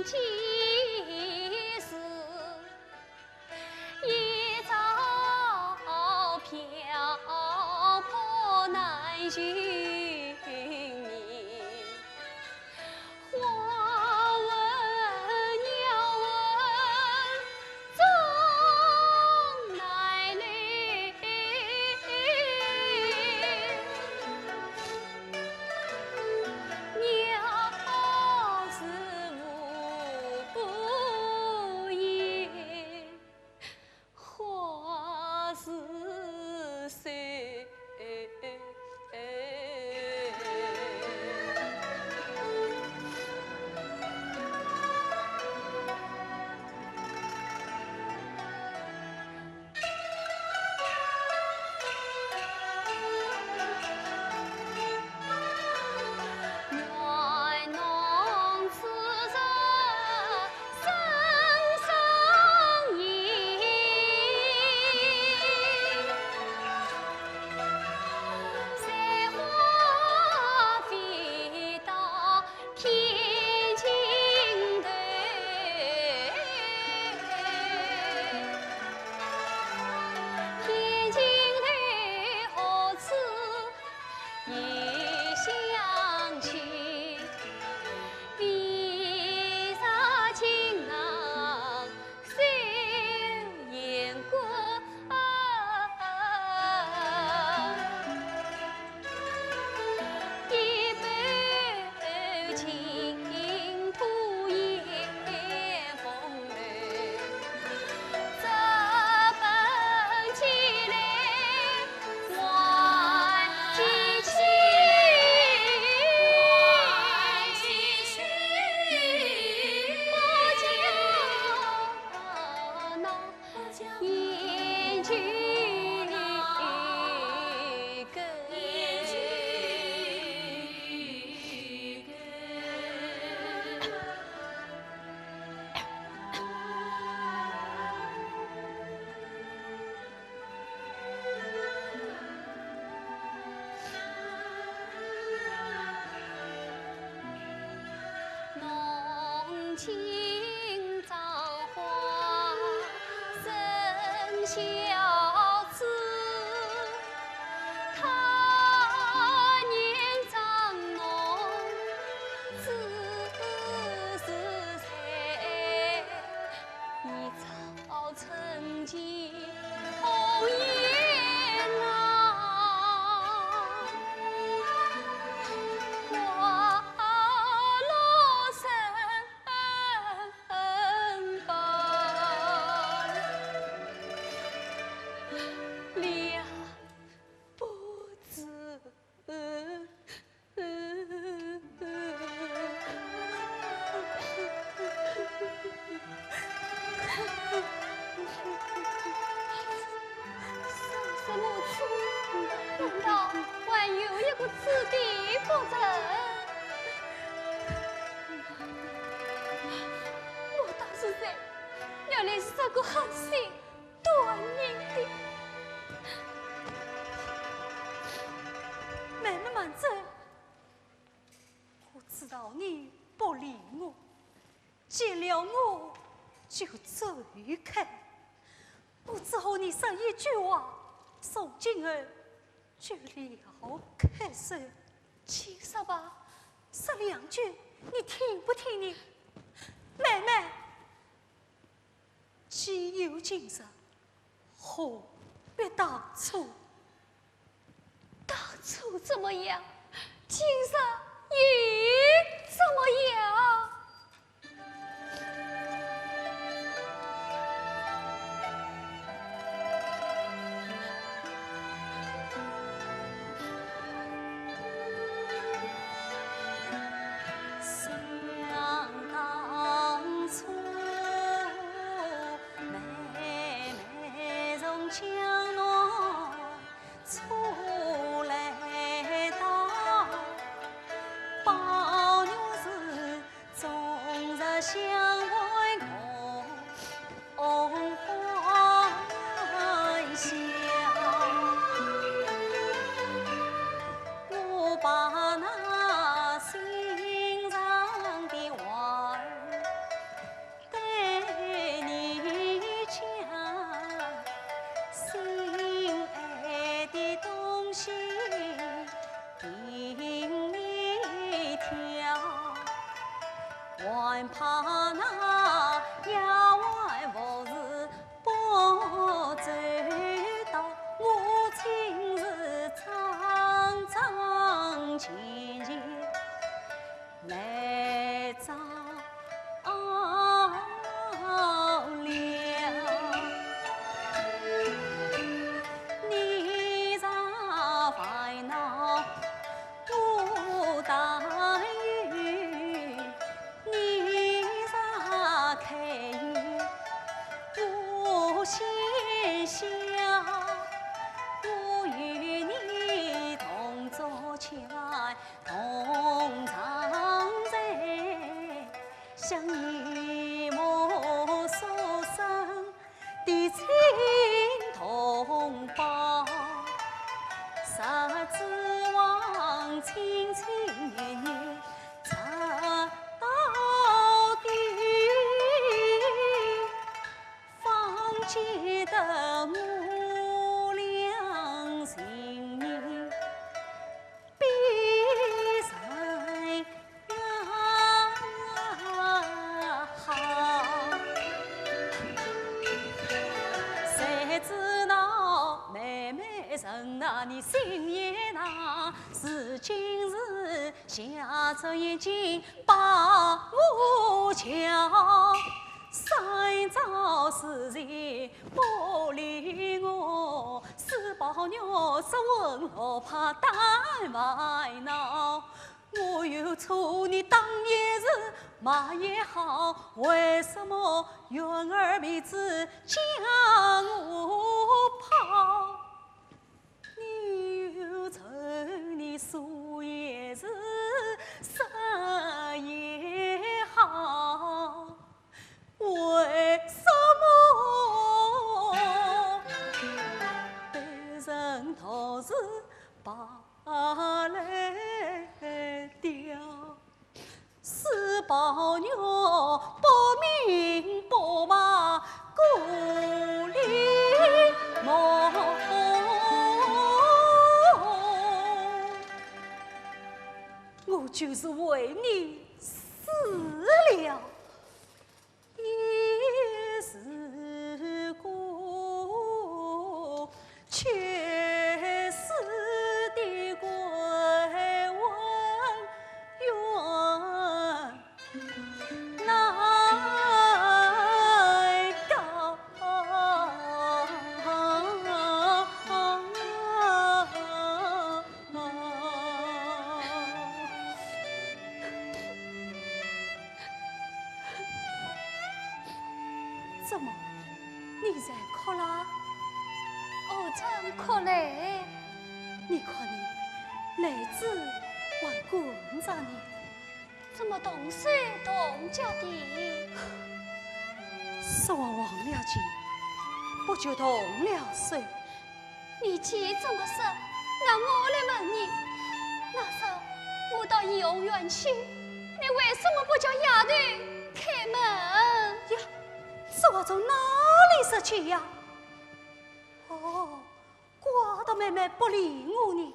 几时？一朝漂泊难寻觅，花问鸟问终来绿。鸟是无不言，花是谁？愿侬此生生生意，采花飞到天尽头，天尽头何处也相亲？为啥情郎守眼光？一半情土掩风流，这般起来还几去？眼睛浓情葬花生小子，他年长侬知是谁？一朝成疾红颜郎，花落深房，两不知。什么处？难道还有一个此地不成？我当时在要来杀个狠心断命的。慢慢慢走，我知道你不理我，见了我就走开。我只和你说一句话，从今后就了开手。请说吧。说两句，你听不听你？妹妹，既有今日，何必当初？当初怎么样？今日又怎么样？想当初，妹妹从江南出来到，保牛是还怕那野外无事不知道，我今日常常前前来找了。你若烦恼不答应，你若开语不先笑，我与你同坐起来，同唱在，像一母所生的亲同胞，啥指望亲亲热热唱到底，方记得我俩情谊比谁好。谁知道妹妹人啊，你心也大，是今日下着眼睛把我瞧，三朝四日不理我，四宝鸟是问我怕带外闹。我又错你当也是骂也好，为什么冤儿妹子将我抛？你又错你说也是啥也好，为什么对人头是把来掉？四宝鸟不明不白故里梦，我就是为你死了，也是过却死的归问冤难告。怎么，你在哭啦？我真可怜，你看你泪子还滚着呢。怎么动手动脚的？是我忘了记，不就动了手？你既这么说，那我来问你，那时候我到医院去，你为什么不叫丫头开门呀？是我从哪里说去呀？哦，怪得妹妹不理我呢。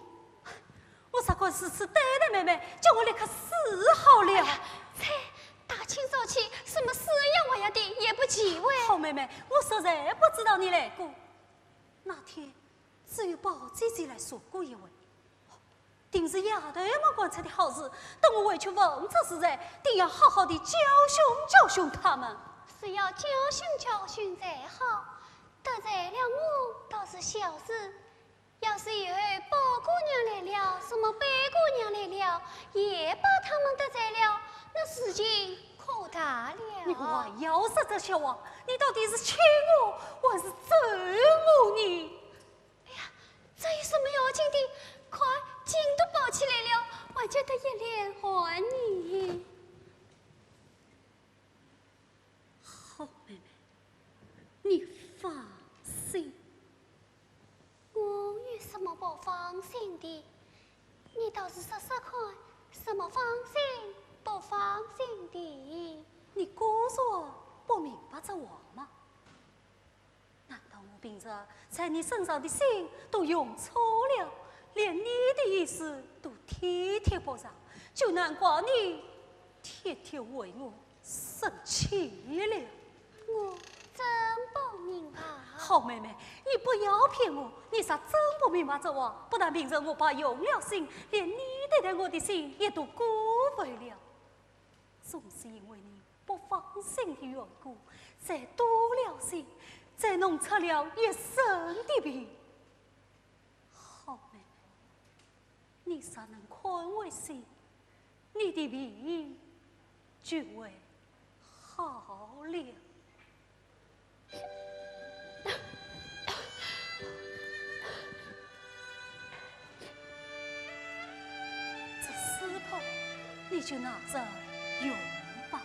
我啥个是对的妹妹，叫我立刻死好了。才大清早起，什么事呀我呀的也不忌讳。好妹妹，我实在不知道你来过。那天只有宝姐姐来说过一回，定是丫头们干出的好事。等我回去问这事在，定要好好的教训他们。是要教训才好，得罪了我倒是小事。要是以后宝姑娘来了，什么白姑娘来了，也把他们得罪了，那事情可大了。你还要说这些话？你到底是气我，还是咒我呢？哎呀，这有什么要紧的？快，劲都抱起来了，我觉得一脸还你。好妹妹，你放心。我有什么不放心的？你倒是说说看，什么放心不放心的？你哥说不明白这话吗？难道我平着在你身上的心都用错了，连你的意思都体贴不上，就难怪你天天为我生气了。我真不明白。好妹妹，你不要骗我，你啥真不明白这话？不但平日我爸用了心，连你对待我的心也都过不了。总是因为你不放心的缘故，才多了心，才弄出了一身的病。好妹妹，你啥能宽慰心？你的病就会好了。这丝袍你就拿着用吧。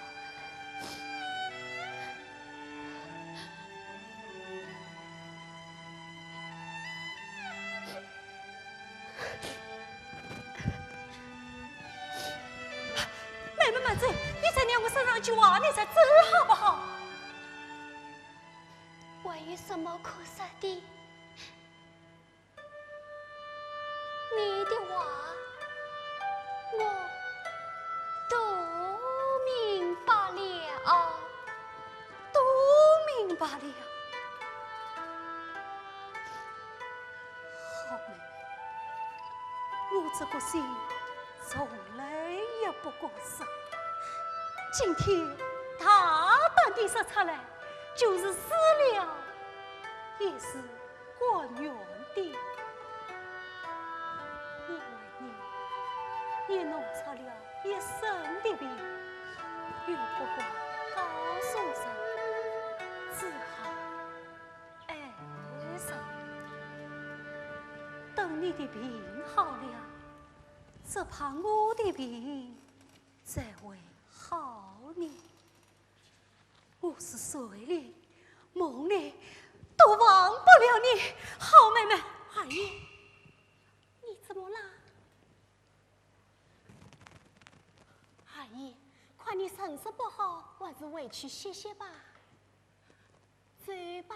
妹妹们子，你再念我身上一句话，你才治好不好？我有什么可说的？你的话我都明白了，都明白了。好妹妹，我这个心从来也不过伤，今天大胆地说出来，就是死了，也是管用的。因为你也弄出了一身的病，又不过告诉上，只好哀伤。等你的病好了，只怕我的病才会好呢。我是睡里梦里都忘不了你，好妹妹。阿姨，你怎么啦？阿姨，看你身子不好，还是回去歇歇吧。走吧。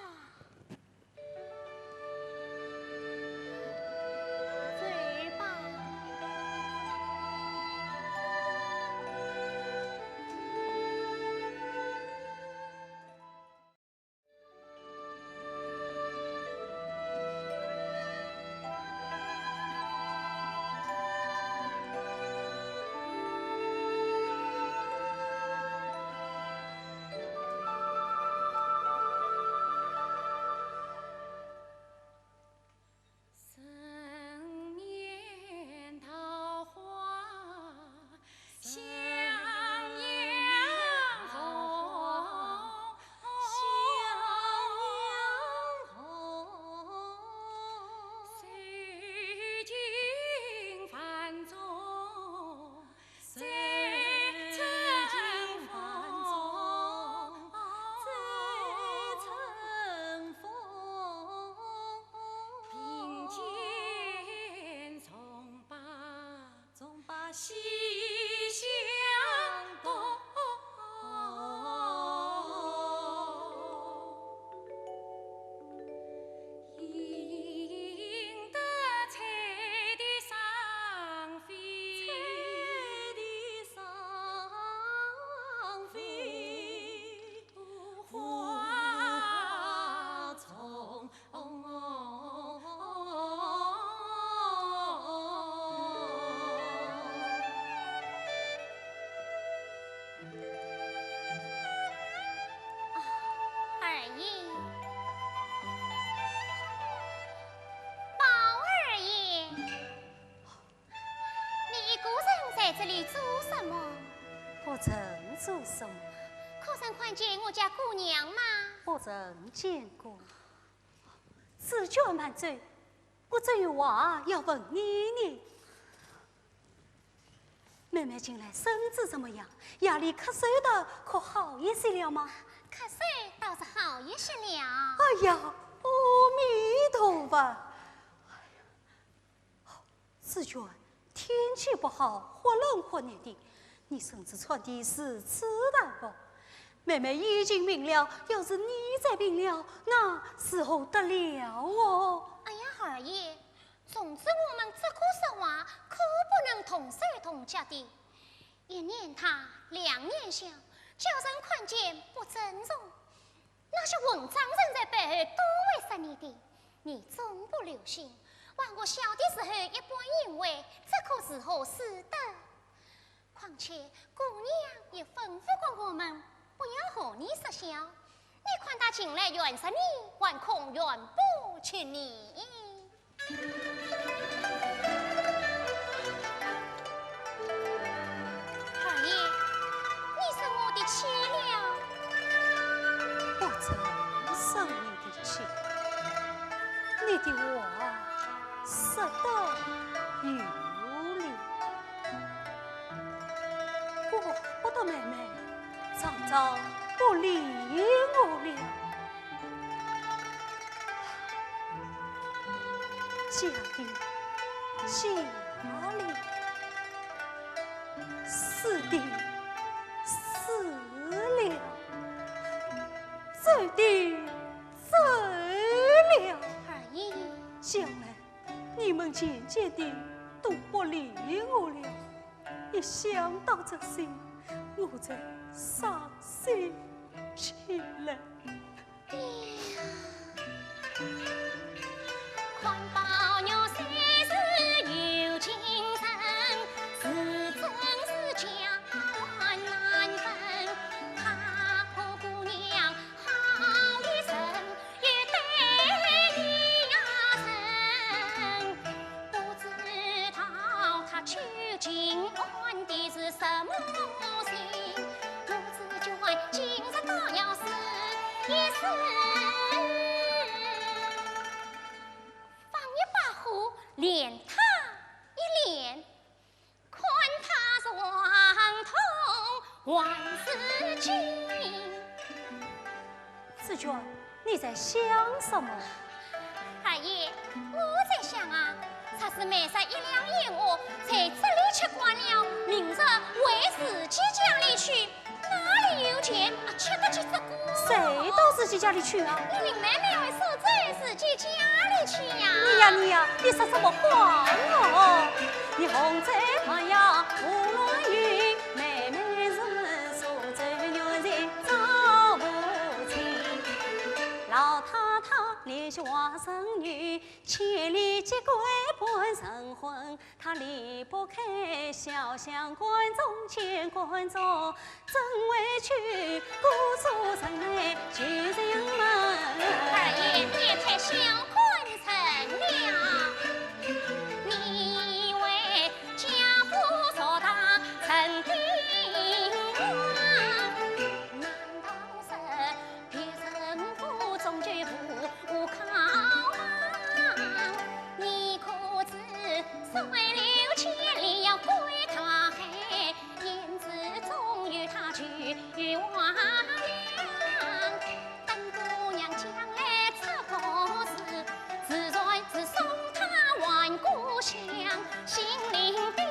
走吧。西厢东，赢得彩的上飞，花丛。这里做什么？不曾做什么。可曾看见我家姑娘吗？不曾见过。此卷满嘴，我这有话要问你呢。妹妹近来身子怎么样？夜里瞌睡的可好一些了吗？瞌睡倒是好一些了。哎呀，阿弥陀佛！此卷天气不好，或冷或热的，你身子穿的是此淡不？妹妹已经病了，要是你再病了，那时候得了哦。哎呀，二爷，总之我们这棵实话可不能同手同脚的。一念他两年下，叫人看见不尊重。那些文章人在背后都会杀你的，你总不留心。往我小的时候，一般认为这可是好事的。况且姑娘也吩咐过我们，不要和你失笑。你看他进来原是你，还恐原不去你。二爷，你是我的妻了。不曾生你的气，你的话说得有理。我不得妹妹常常不理我了，家的家里，死的死了，走的走了。二爷，将来你们渐渐的都不理我了，一想到这些，我就伤心起来。看宝鸟虽是有精神，是真是假还难分。她和姑娘好一生，也对你呀深，不知道她究竟安的是什么心。我只觉今日倒要是一世。连他一连，看他是头万事尽。紫娟，你在想什么？二爷，我在想啊，他是卖上一两银额，在这里吃惯了，明日回自己家里去，哪里有钱吃得起这个？谁到自己家里去啊？你林妹妹会守在自己家里去呀？你呀，你说什么话哦？你红在旁呀，无论雨，妹妹是苏州牛人找不清。老太太连续娃生女，千里结归半成婚。她离不开小乡观众牵观众，真委屈孤注城内就人门。二爷，别太小看成了，你为家父做大成的王，难道是别人府中就不靠望？你可知水流千里要归他海，燕子终于他去望。心灵的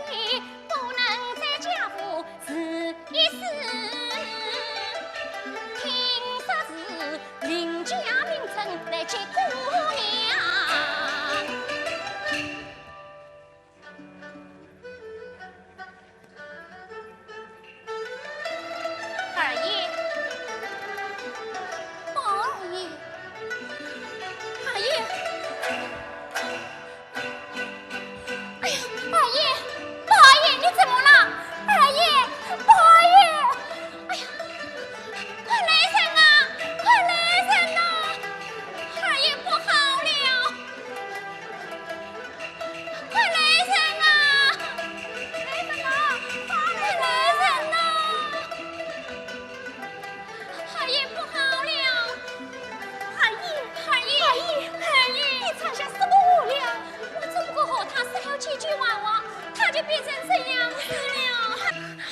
不能再家父是一世，听说是邻家名称来接姑娘。二爷，包二爷，二爷。你怎么了，二爷？二爷！哎呀，快来人啊！快来人啊！二爷不好了！快来人啊！来人啊！快来人啊！二爷不好了！二爷，你藏下什么物了？我只不过和他说了几句话哇，他就变成这样子了。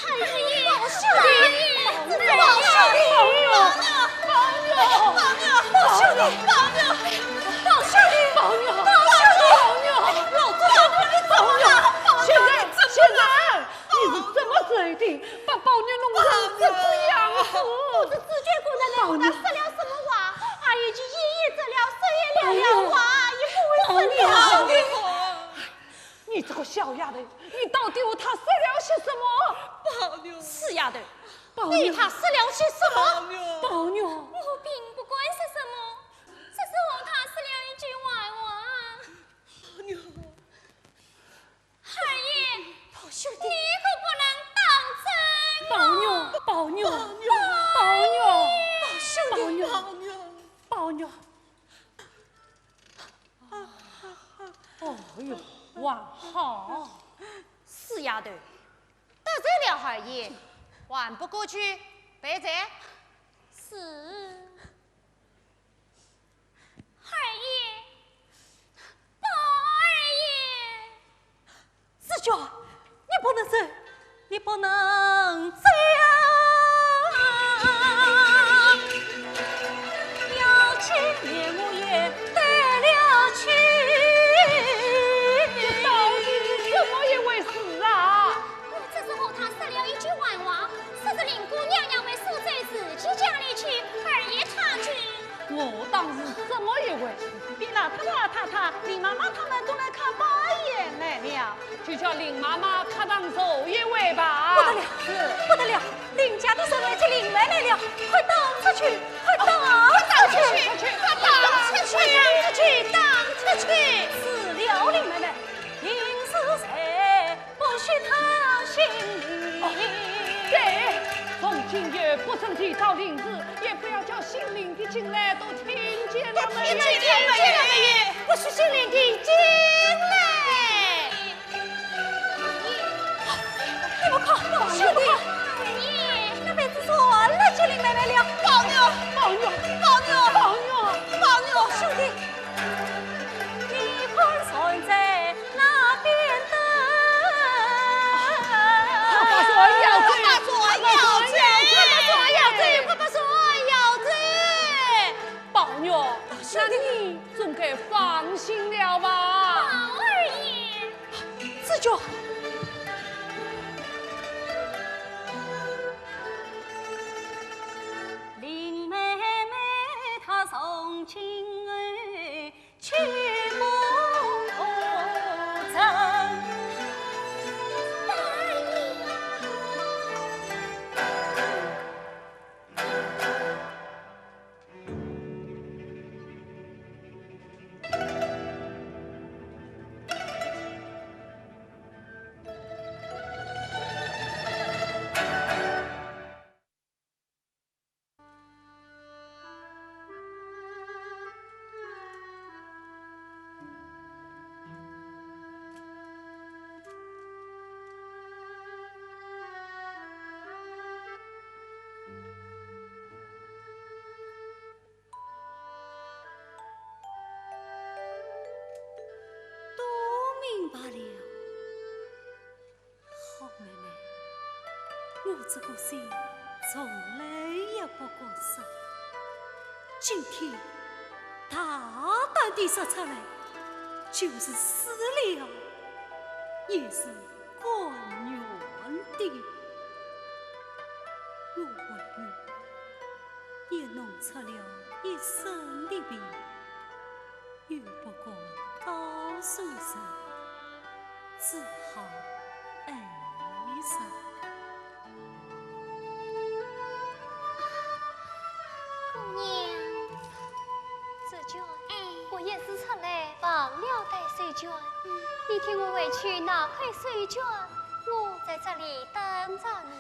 二爷，宝兄弟，宝兄弟，宝兄弟，宝兄弟，老子宝娘，现在你是怎么决定把宝娘弄成这个样子？我是自觉过来了，他说了什么话？二爷就一这了，手也了话，也不会死了。你这个小丫头，你到底为他说了些什么？是丫头，你他死了些什么？宝玉，我并不管是什么，只是和他说了一句坏话。二爷，兄弟，你可不能当真哦。宝玉，兄弟，宝玉，哦哟，王好，死丫头，得罪了二爷，还不过去，别在。是。二爷，宝二爷。四舅，你不能走，你不能走啊！要见面我也得了去。这到底怎么一回事啊？我只是和他说了一句坏话，说是林姑娘要为赎罪自己家里去，二爷察觉。我当是怎么一回事？比老太太、林妈妈他们都来看八爷来了。就叫林妈妈看当走一回吧。不得了，不得了！林家的侍卫及林妹来了，快挡出去！快挡出去！快挡出去！挡出去！死了林妹妹，应是谁？不许他心里。对，从今日不准提到林子，也不要叫姓林的进来，都听见了没？听见了没？不许姓林的进来！你们跑，兄弟！那辈子算了，就林妹妹了。宝牛，兄弟，你看站在那边的。快把说要罪！宝玉，那你总该放心了吧？宝二爷，四舅，林妹妹她送亲儿去不成。宝二爷。明白了，好妹妹，我这个心从来也不过实。今天大胆地说出来，就是死了，也是甘愿的。我为你也弄出了一身的病，又不敢告诉人。只好哀伤。姑娘，这卷我也是出来忘了带水卷。你替我回去拿块水卷，我在这里等着你。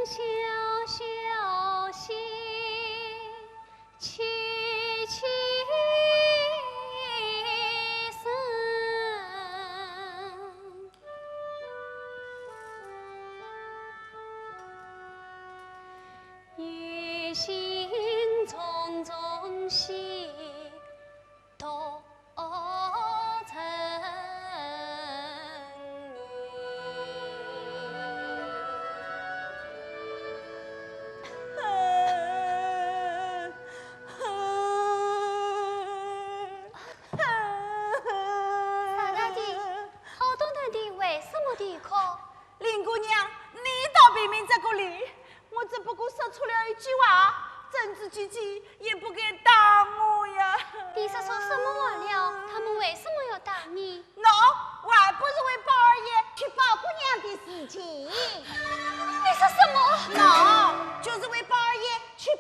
小小心，曲曲声，雨心匆匆兮多成啊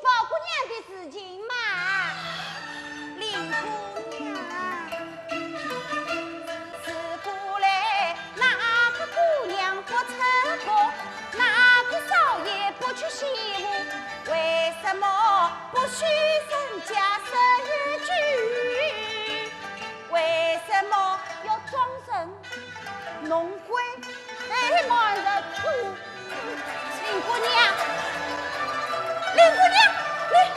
宝姑娘的事情嘛。林姑娘，自古来哪个姑娘不成功？哪个少爷不娶媳妇？为什么不许人家生日聚？为什么要装神弄鬼？哎，妈的！林姑娘，林姑娘，你。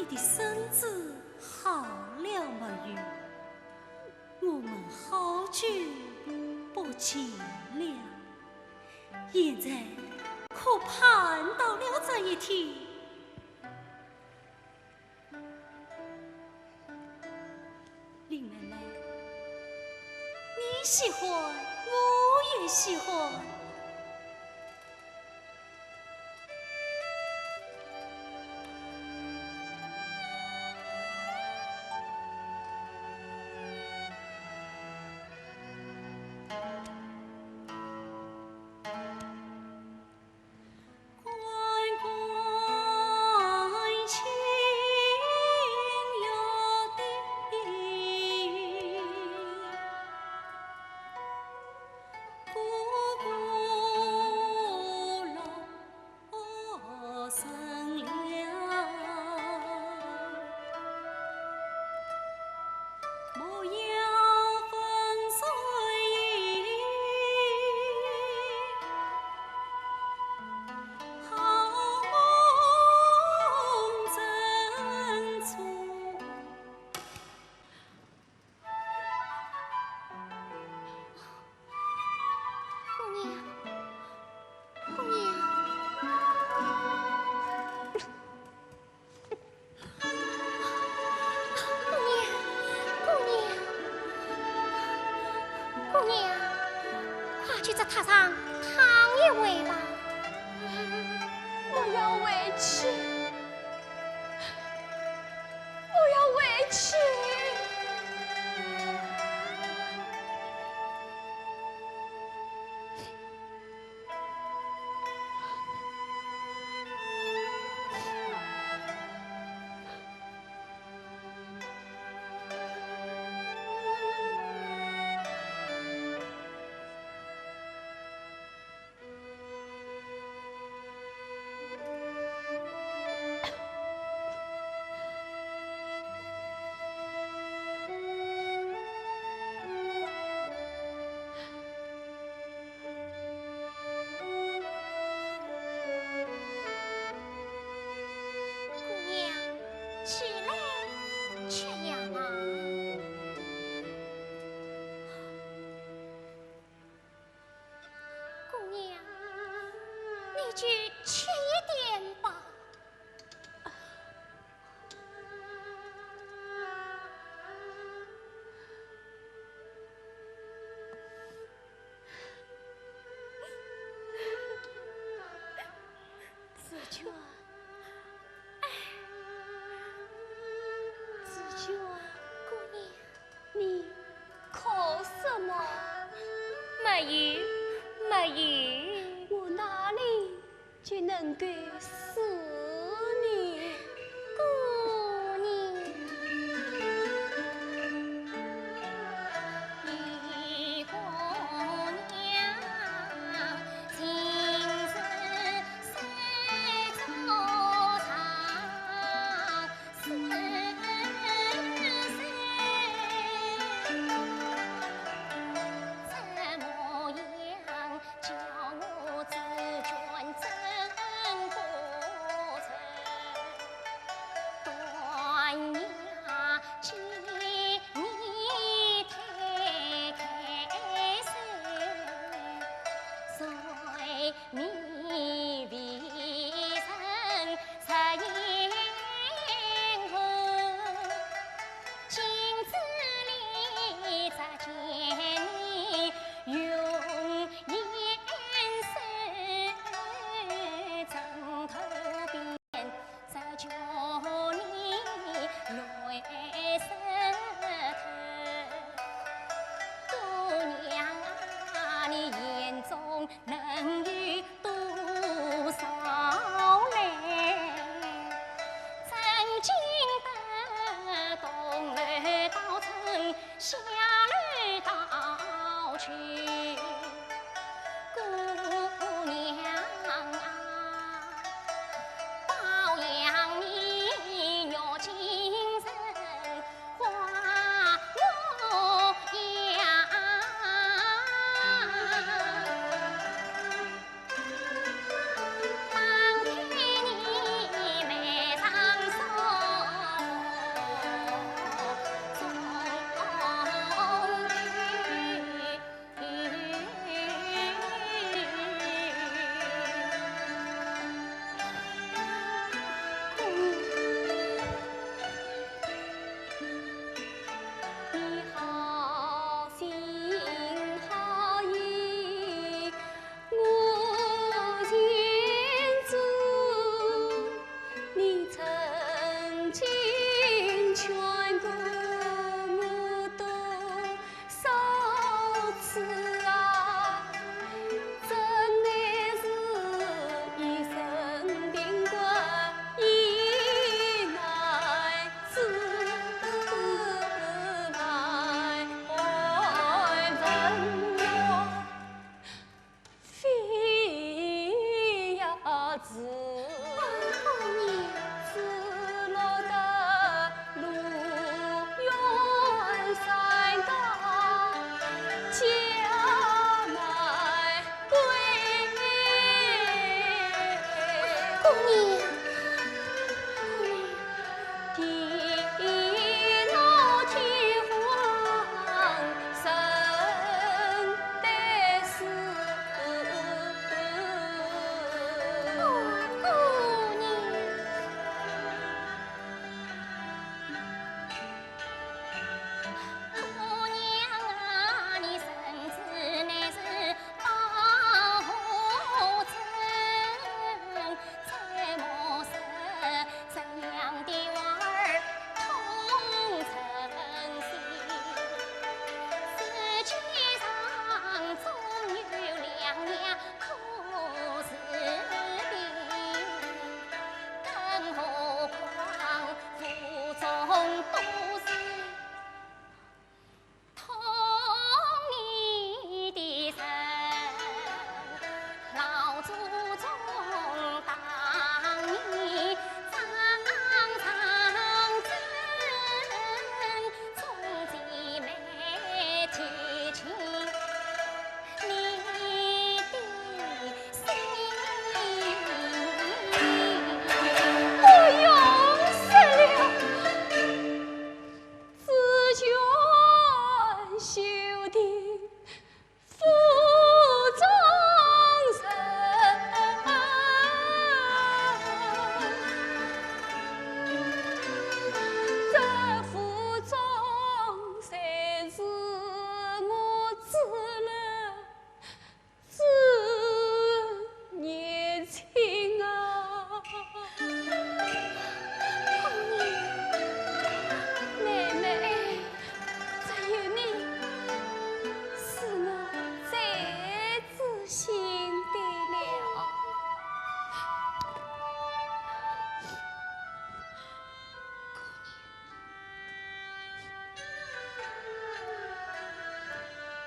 的身子好了没有？我们好久不见了，现在可盼到了这一天。林奶奶，你喜欢，我也喜欢。不过娘，快去在榻上躺一会吧。不要委屈，不要委屈。起来，吃药啊！姑娘，你去吃一点吧。子娟。子娟，姑娘，你哭什么？没有，没有，我哪里就能够死你？姑娘，李姑娘，今日三座堂，四怎么样叫我自尊真不成？端牙见你推开手，随你为人出言后，镜子里只见你用眼神枕头边，只叫你泪湿头。姑娘啊，你眼中能有多少泪？曾经的东楼到村，下楼到去。姑娘啊，保养你若精神花模样。放开你眉上锁，从去。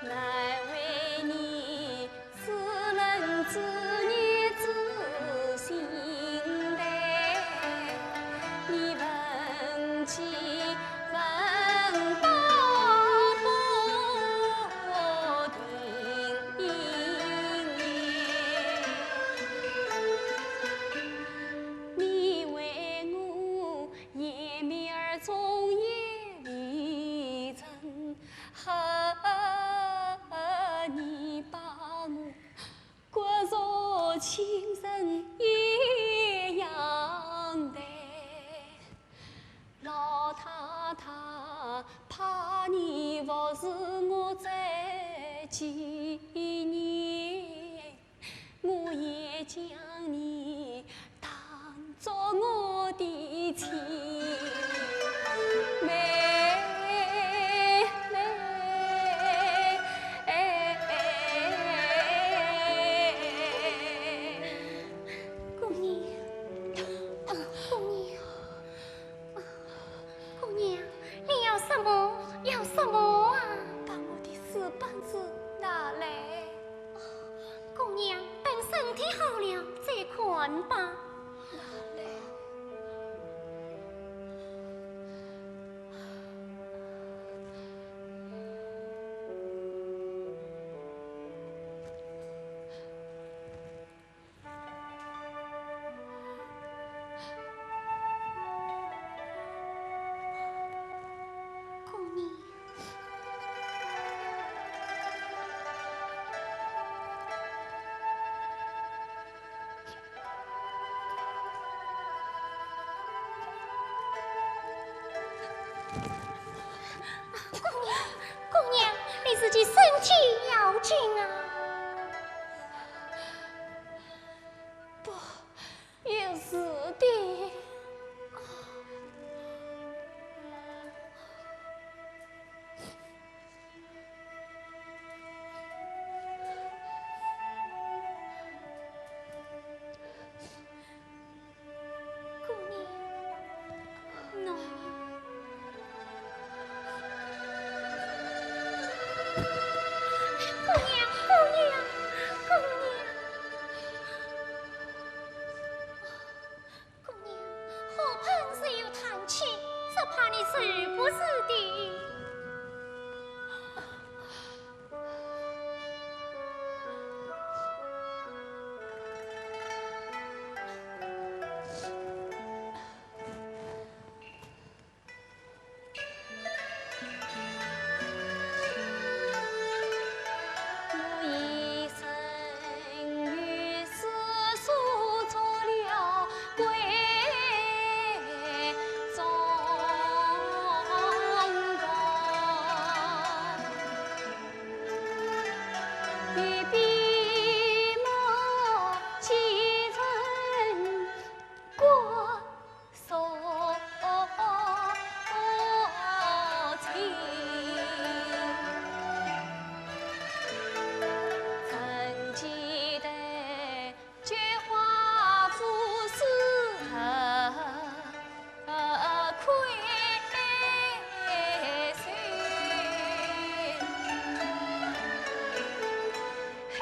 乃为你自能自你自心待，你闻其闻道不定你为我颜面儿终也未曾你把我骨肉亲生一样待，老太太怕你服侍我这几年，我也将你当作我的亲妹。看吧，姑娘。自己身体要紧啊！不，有事的。姑娘，喏。姑娘，姑娘，姑娘，姑娘，火盆是有叹气，只怕你是不是的？嘿。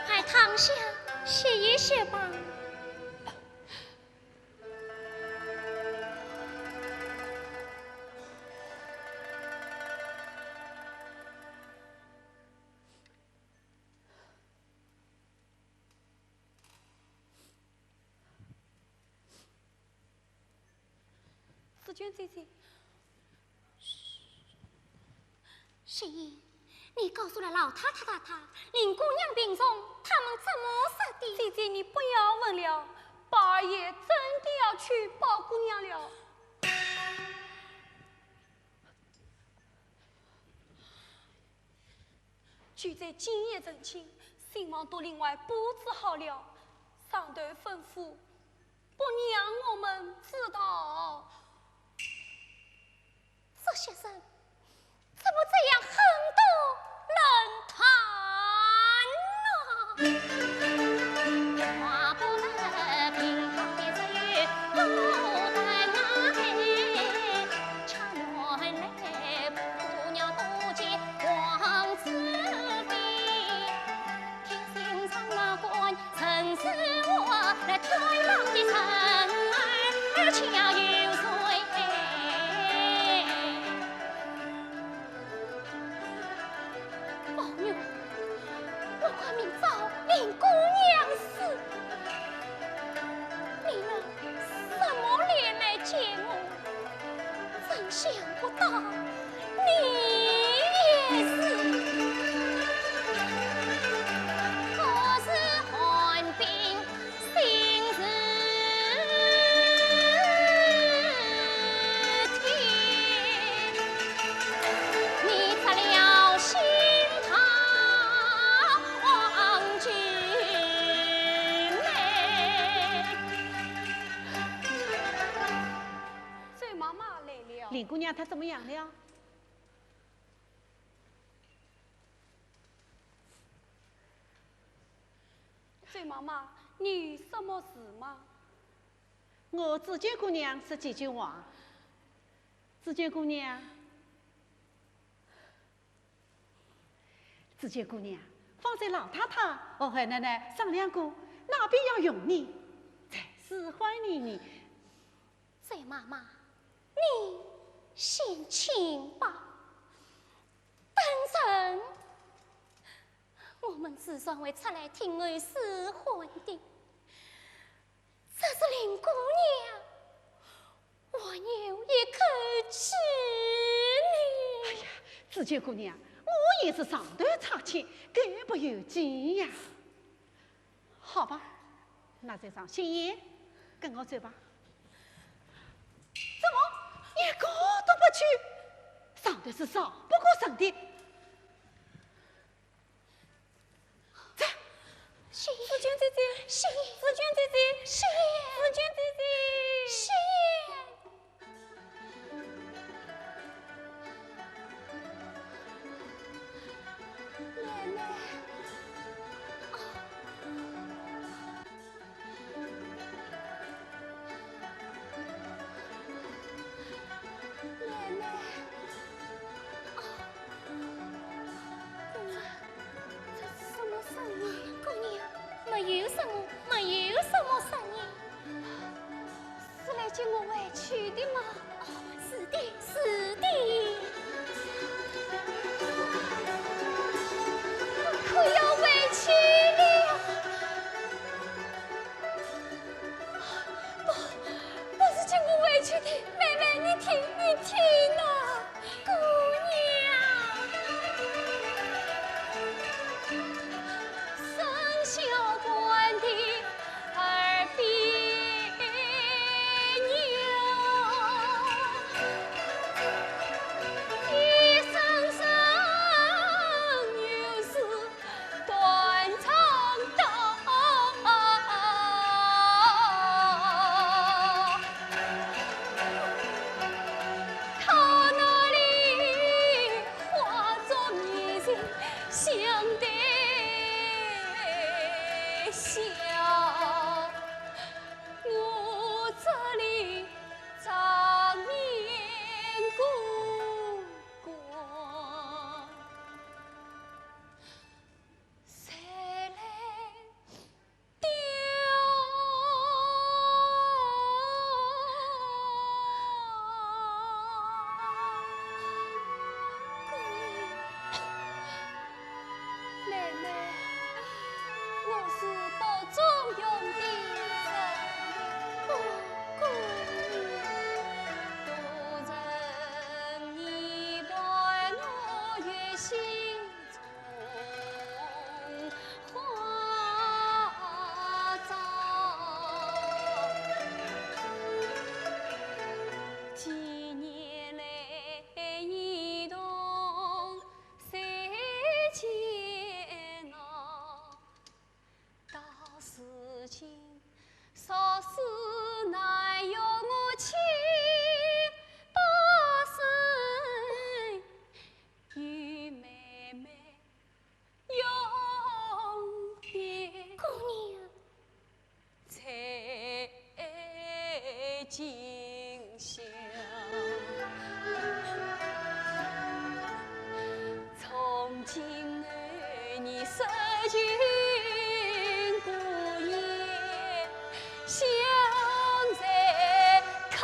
还躺下歇一歇吧。紫娟姐姐，新姨，你告诉了老太太林姑娘病重，他们怎么死的？姐姐你不要问了，八爷真的要去抱姑娘了。据在今夜成亲，新房都另外布置好了，上头吩咐不让我们知道。这些人怎么这样横斗冷谈话不得平常的日语都在那里，恰原来姑娘不见王子病，听心上那官曾是我来推浪的臣儿恰有谁？我快明早林姑娘死，你们什么脸来见我？真想不到你也是，可是寒冰心事甜，你擦了心头。林姑娘她怎么样了？醉妈妈，你有什么事吗？我紫娟姑娘说几句话。紫娟姑娘，紫娟姑娘，方才老太太和海奶奶商量过，哪边要用你，才使唤你。醉妈妈，你先请吧。当真，我们只算为出来听儿使唤的，这是林姑娘，我有一口气呢。哎呀，紫娟姑娘，我也是上头差钱，更不有见呀。好吧，那就上新爷，跟我走吧。怎么一个都不去？上头是少不过神的。走，新紫娟姐姐，新紫娟姐姐，新紫娟姐姐，新奶奶，奶奶，姑娘，这是什么声音？姑娘，没有什么声音，是来接我回去的吗？是的，是的。我可要回去了。不是接我回去的，妹妹，你听啊，姑娘，生小官的耳边牛，一声声又是断肠刀。他那里化作迷人相对笑，我这里长面孤光，谁来心中花早，几年来一同谁煎熬，到如今少时难有我情。与妹妹永别，姑娘，在今宵。从今儿你失去孤雁，相在靠。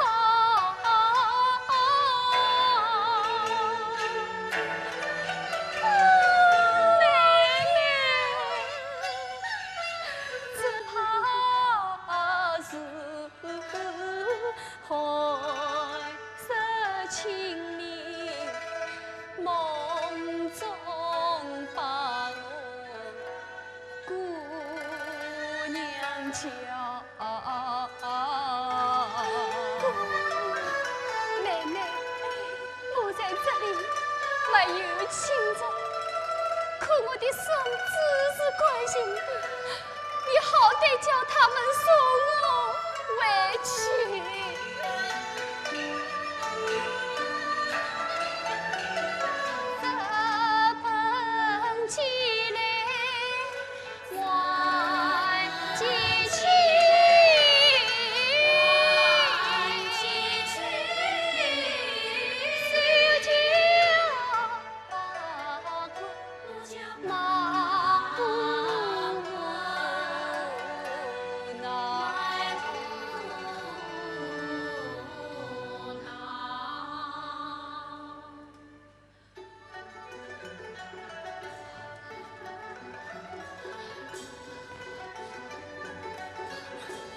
海色清明，梦中把我姑娘叫。妹妹，我在这里没有亲人，可我的孙子是关心的，你好歹叫他们送我回去。起来，万几去，手就马不奈。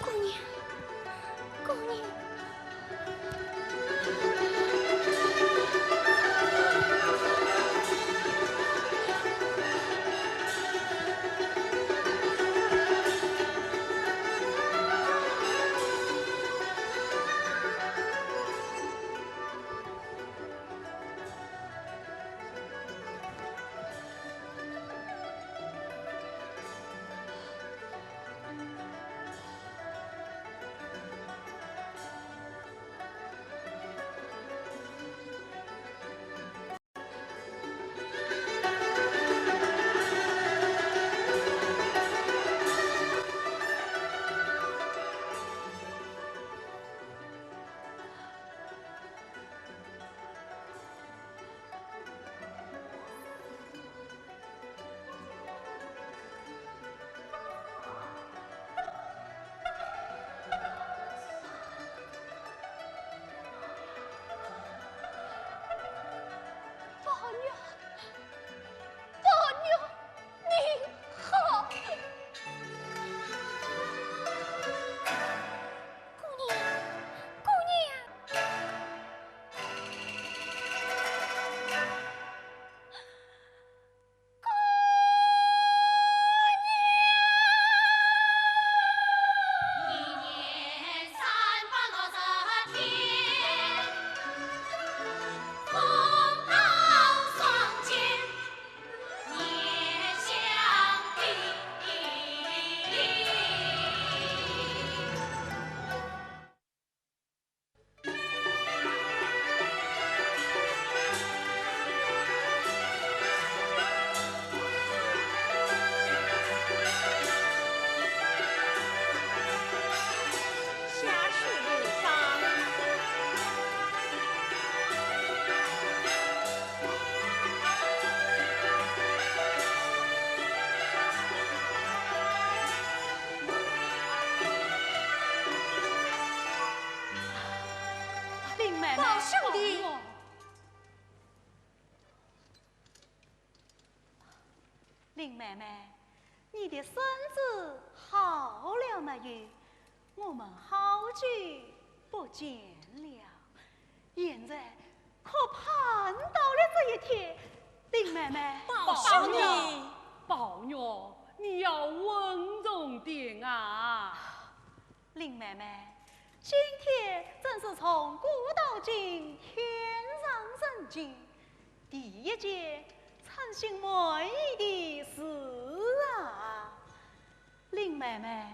姑娘，姑娘。宝兄弟，林妹妹，你的孙子好了没有？我们好久不见了，现在可盼到了这一天，林妹妹，宝女，宝女，你要稳重点啊！林妹妹，今天正是从古到今天上人间第一件称心满意的事啊！林妹妹，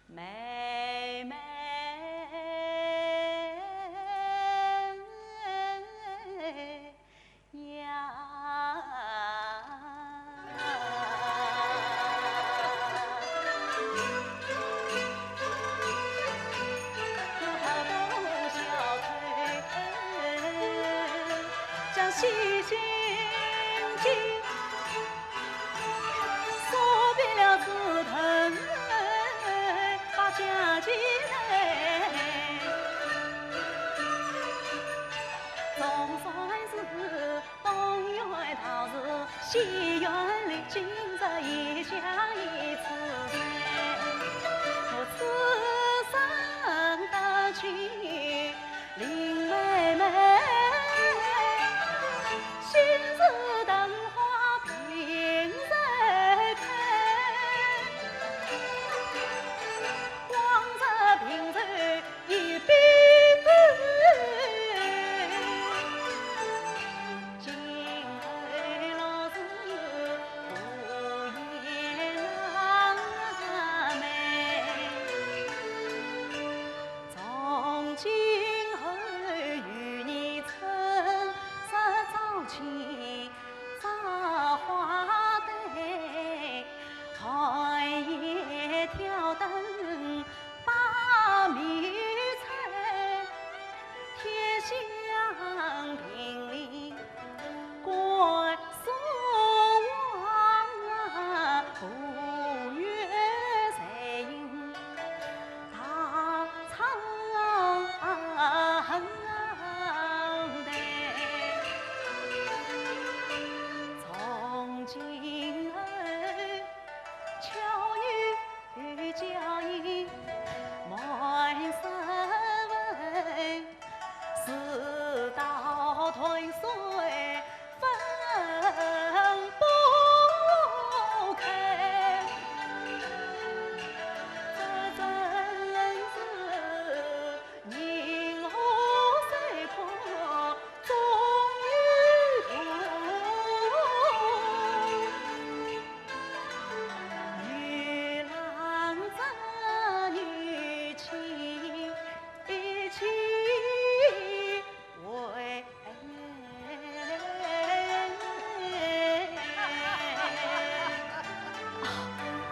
妹妹呀，好动小腿，将细心经说遍了枝藤，把家境总算是东园桃子，西园里今日一家一次我此生的情林妹妹，心似灯花凭谁开？望着凭谁一笔今儿老子无言难寐，从今后与你曾十朝夕扎花堆，寒夜挑灯把米炊，天香平里关送王，不约谁应大长的。从今儿巧女教义满身文，世道退水分不开，这真是宁何谁可终于同，女郎织女情一起为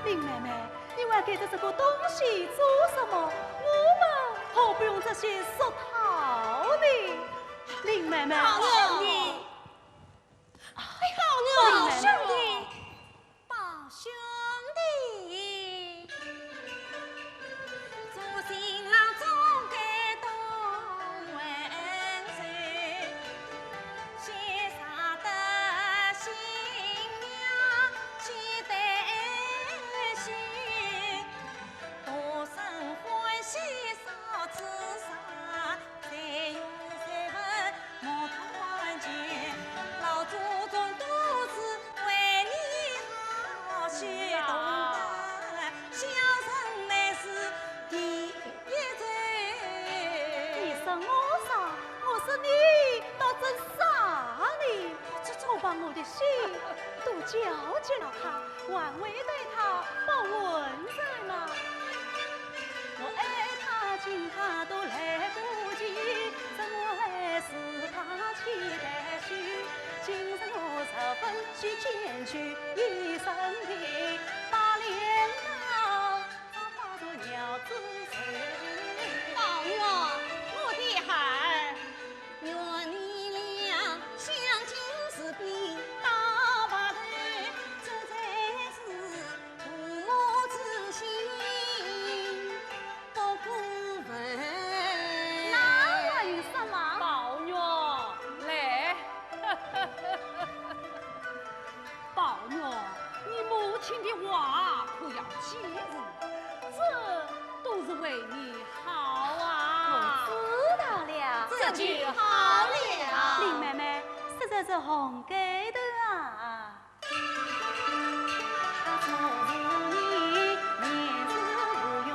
林妹妹，你还给着这个东西做什么？我们何不用这些说套呢？林妹妹，好兄弟，好兄弟，宝兄弟，祝新郎终该东万岁，谢杀的新娘期待心，多生欢喜少自杀，再有再问莫团结，老祖宗都是为你好，须懂得孝顺乃是第一罪。你说我傻，我说你倒真傻呢！我把我的心都交给了他，还未对他不问在哪。我爱他敬他都来不及，怎会是他期待许？今日我十分需剪去一身皮，把镰刀化作鸟之嘴。宝玉，我的孩儿，愿你俩相敬是比刀把头，这才是父母之心，不过分。那有什么？宝玉，来，宝玉，你母亲的话可要记住，这都是为你好啊。知道了，这就好了。林妹妹，实得这红盖头啊，做事你年事无用，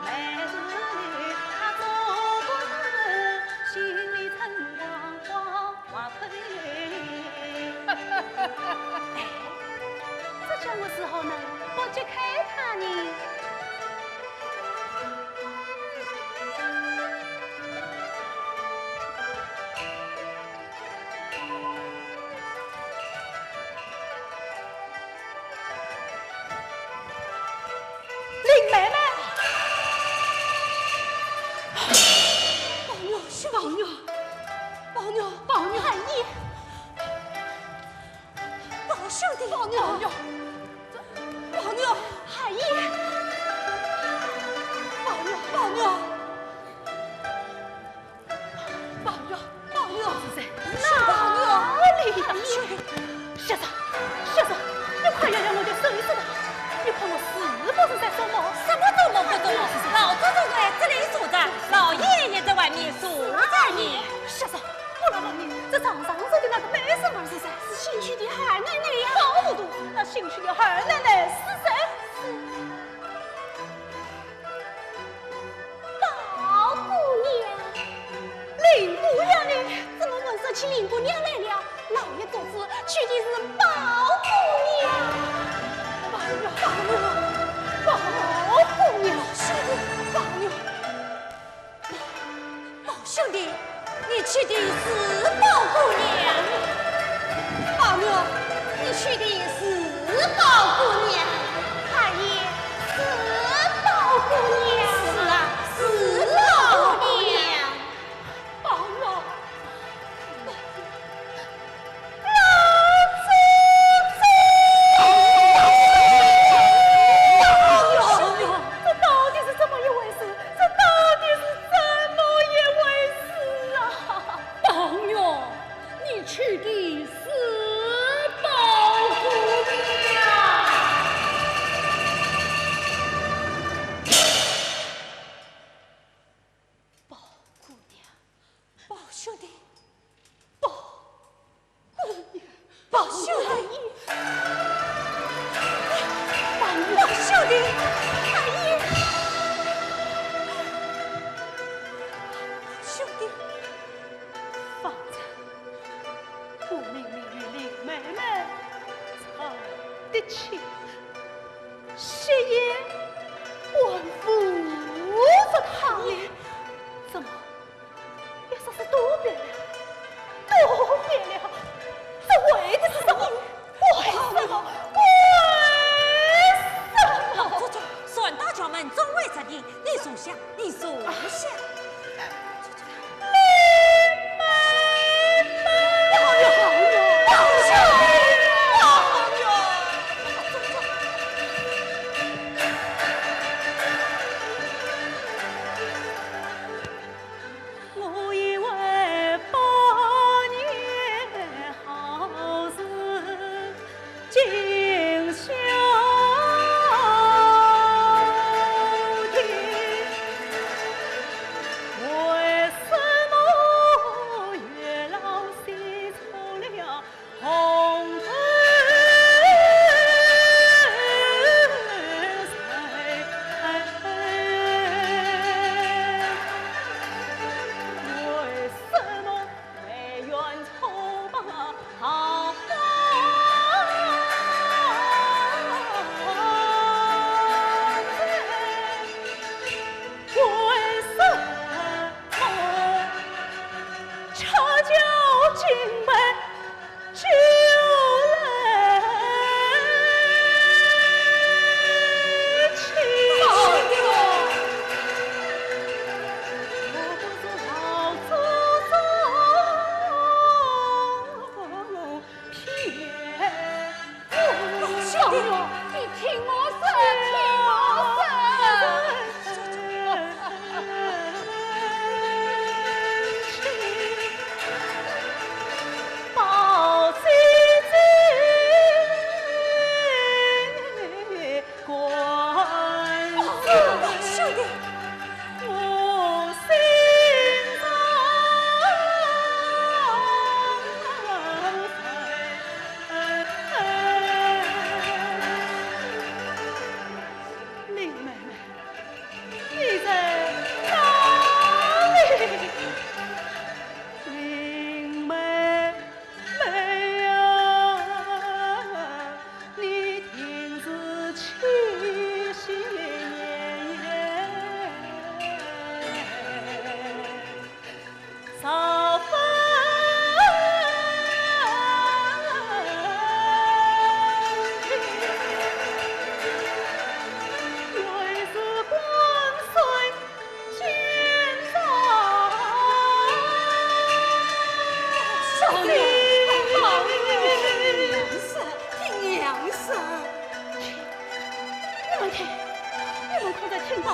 来事累，做不是心里春光光花开。这什么时候呢？我去看他呢。林妹妹，宝妞，汉义，宝兄弟，汉义，先生，你快要让我的手一手吧！你看我是不是在做梦？什么做梦不做梦？老祖宗在这里坐着，老爷爷在外面数着你。先生，我来问你，这床上坐的那个美什么是谁？是新娶的二奶奶呀！好糊涂，那新娶的二奶奶是谁？宝姑娘。林姑娘呢？怎么闻说起林姑娘来了？老爷做主娶的是宝姑娘。宝姑娘，宝兄弟，你娶的是宝姑娘。宝妞，你娶的是宝姑娘。二爷是宝姑娘。是啊，是宝姑娘。宝妞。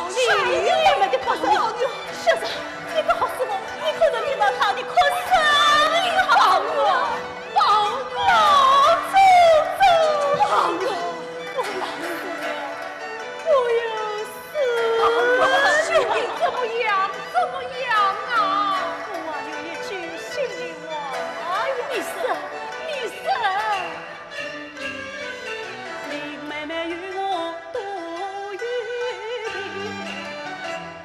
你们的不是老娘，小子，你不好死我，你可能听到他的哭声，你好我，好老祖宗，好我，我老死了，我要死，你怎么样？怎么样啊？我有一句心里话，你死，你死。林妹妹与我多有情，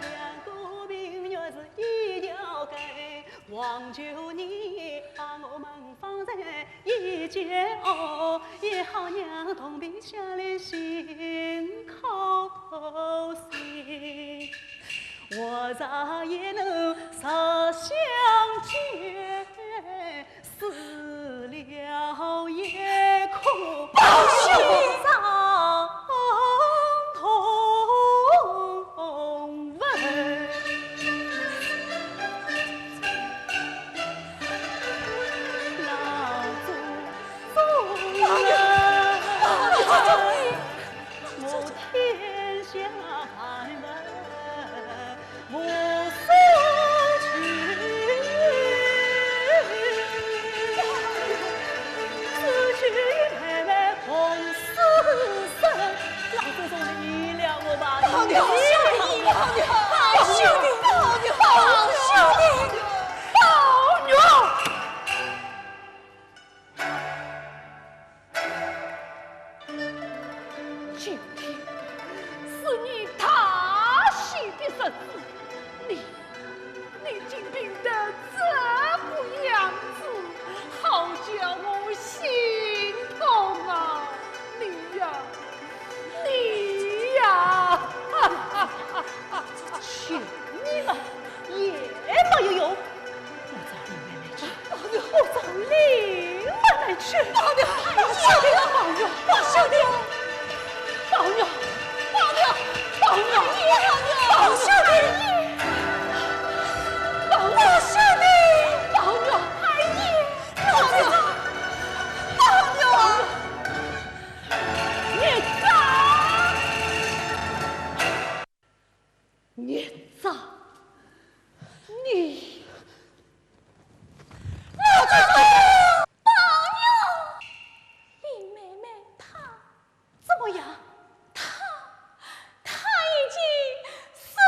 两个明月是一条根，望求你把我们放在一间屋，也好让同病下来心口心。我咋也能少相见，死了也可报上同文。老祖宗人，我天下寒门无所去，此去妹妹同死生。老祖宗你谅我吧，老娘，老娘，老兄弟，老娘，老兄弟，老娘。今天是你踏喜的日子，你竟病得这副样子，好叫我心痛啊！你呀，哈哈哈哈！去你们也没有用，我找林妹妹去，我找林妹妹去，老娘，老娘，老娘，老娘。老娘，老娘，老娘，老兄弟，老兄弟，老娘，哎呀，老娘，老娘，孽障，孽障，你，老祖宗，老娘，林妹妹她怎么样？他已经死了。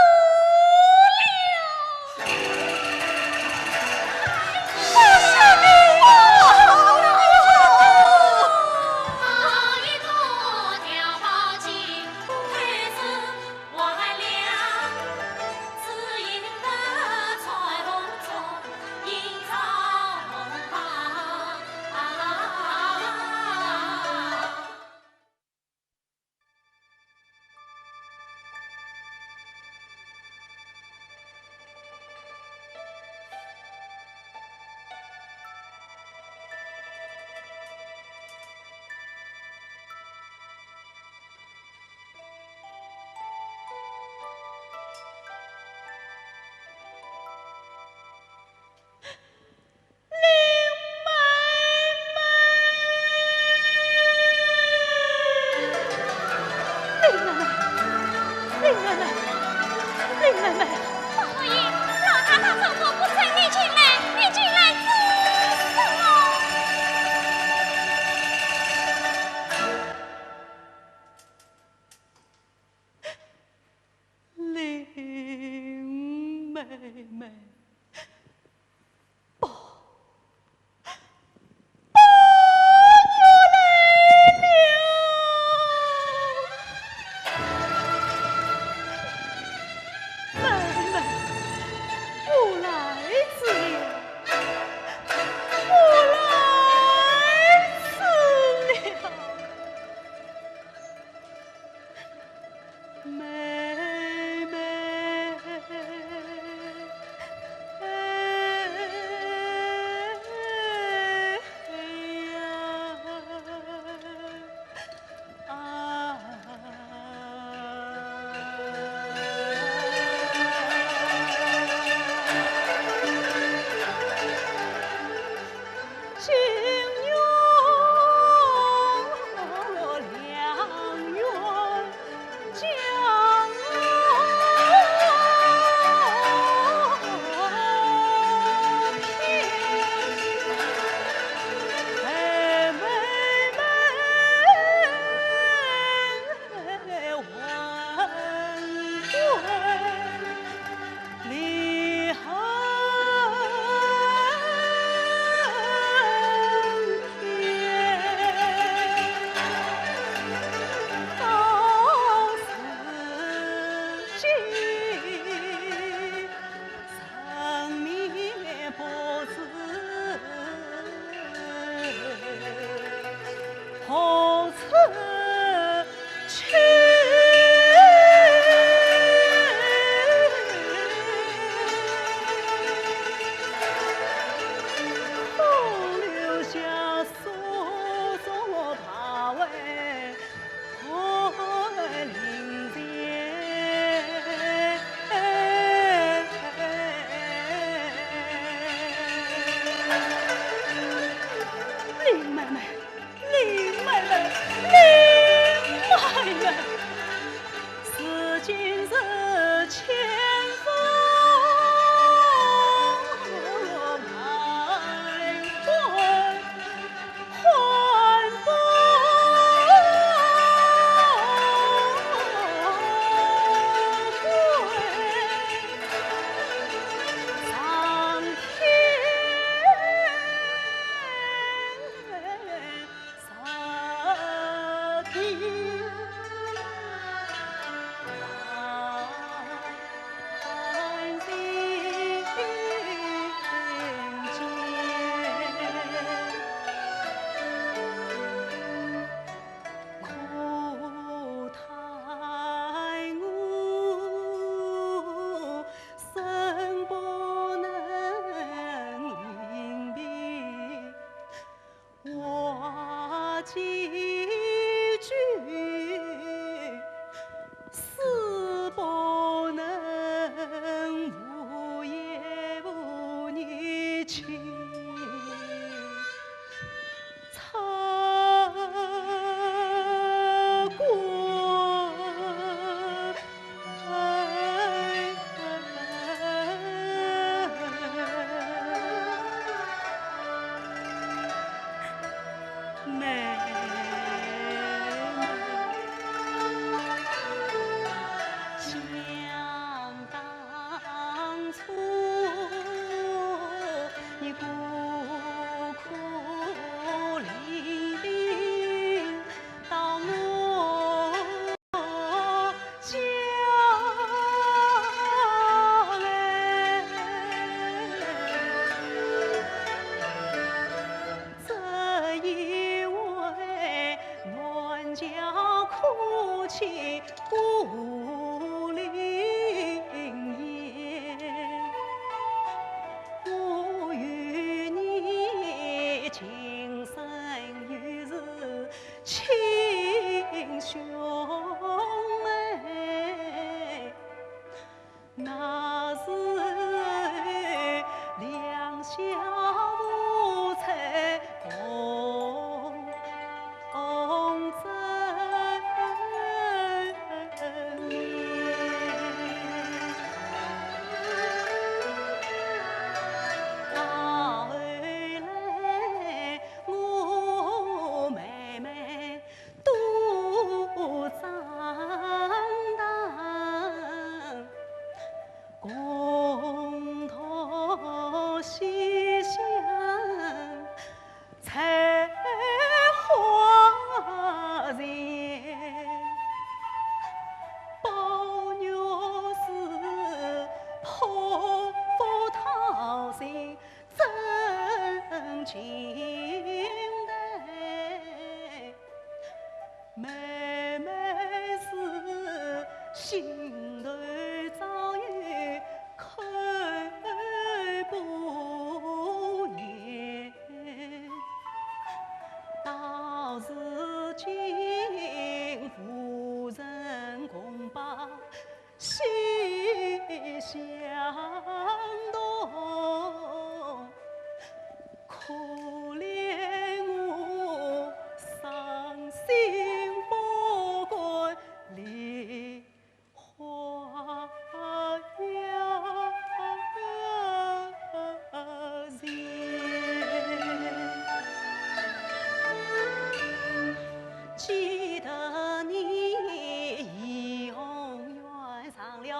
记得你永远上了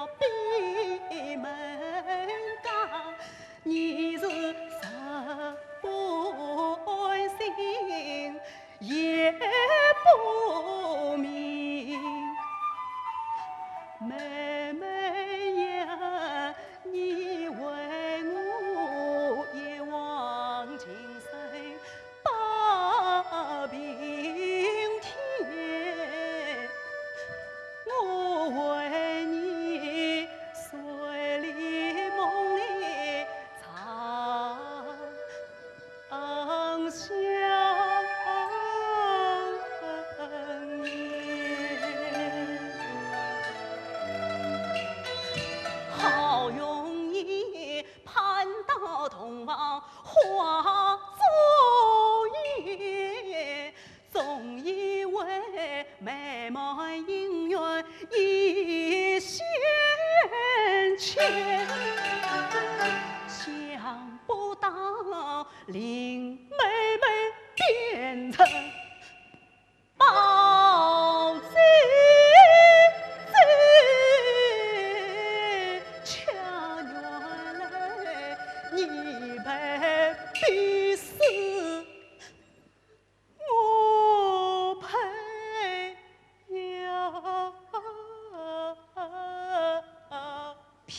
美满姻缘一线牵，想不到令妹妹变成宝鸡子，恰原来你被逼死。我配呀骗，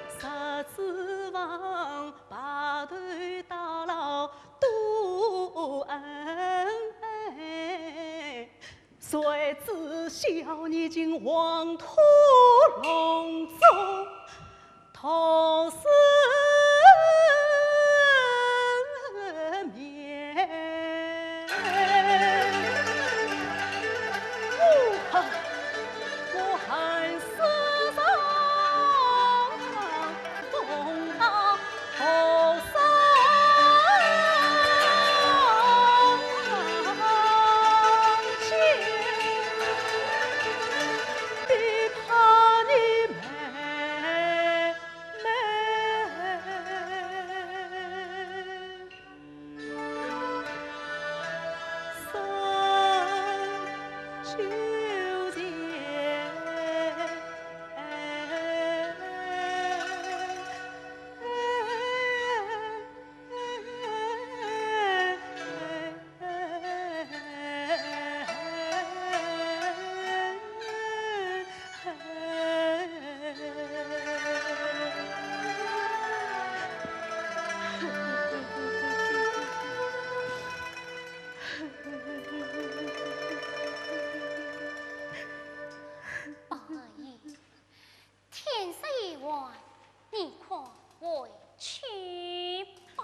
十指望把头到老都恩爱，谁知晓你竟黄土笼中同死面。我恨世上风刀后生奸，逼怕你妹生纠结。宝爷，天色已晚，你快回去吧。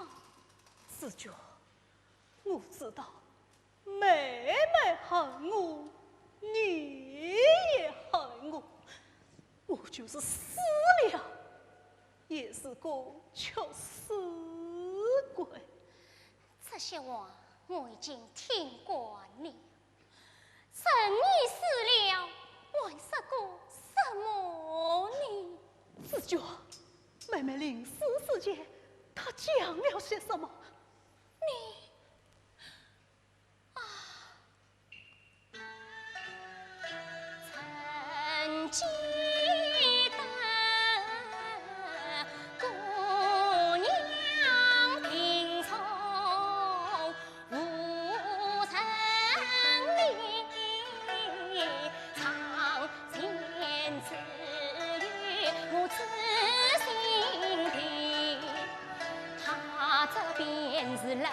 四舅，我知道妹妹恨我，你也恨我，我就是死了，也是个求死鬼。这些话我已经听惯了。神你死了，为什个什么呢？四舅，妹妹临死之前，她讲了些什么？曾记得姑娘贫穷无成理，常见之语我知心地，她这便是人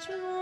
去。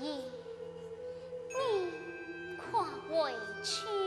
爷，你快回去。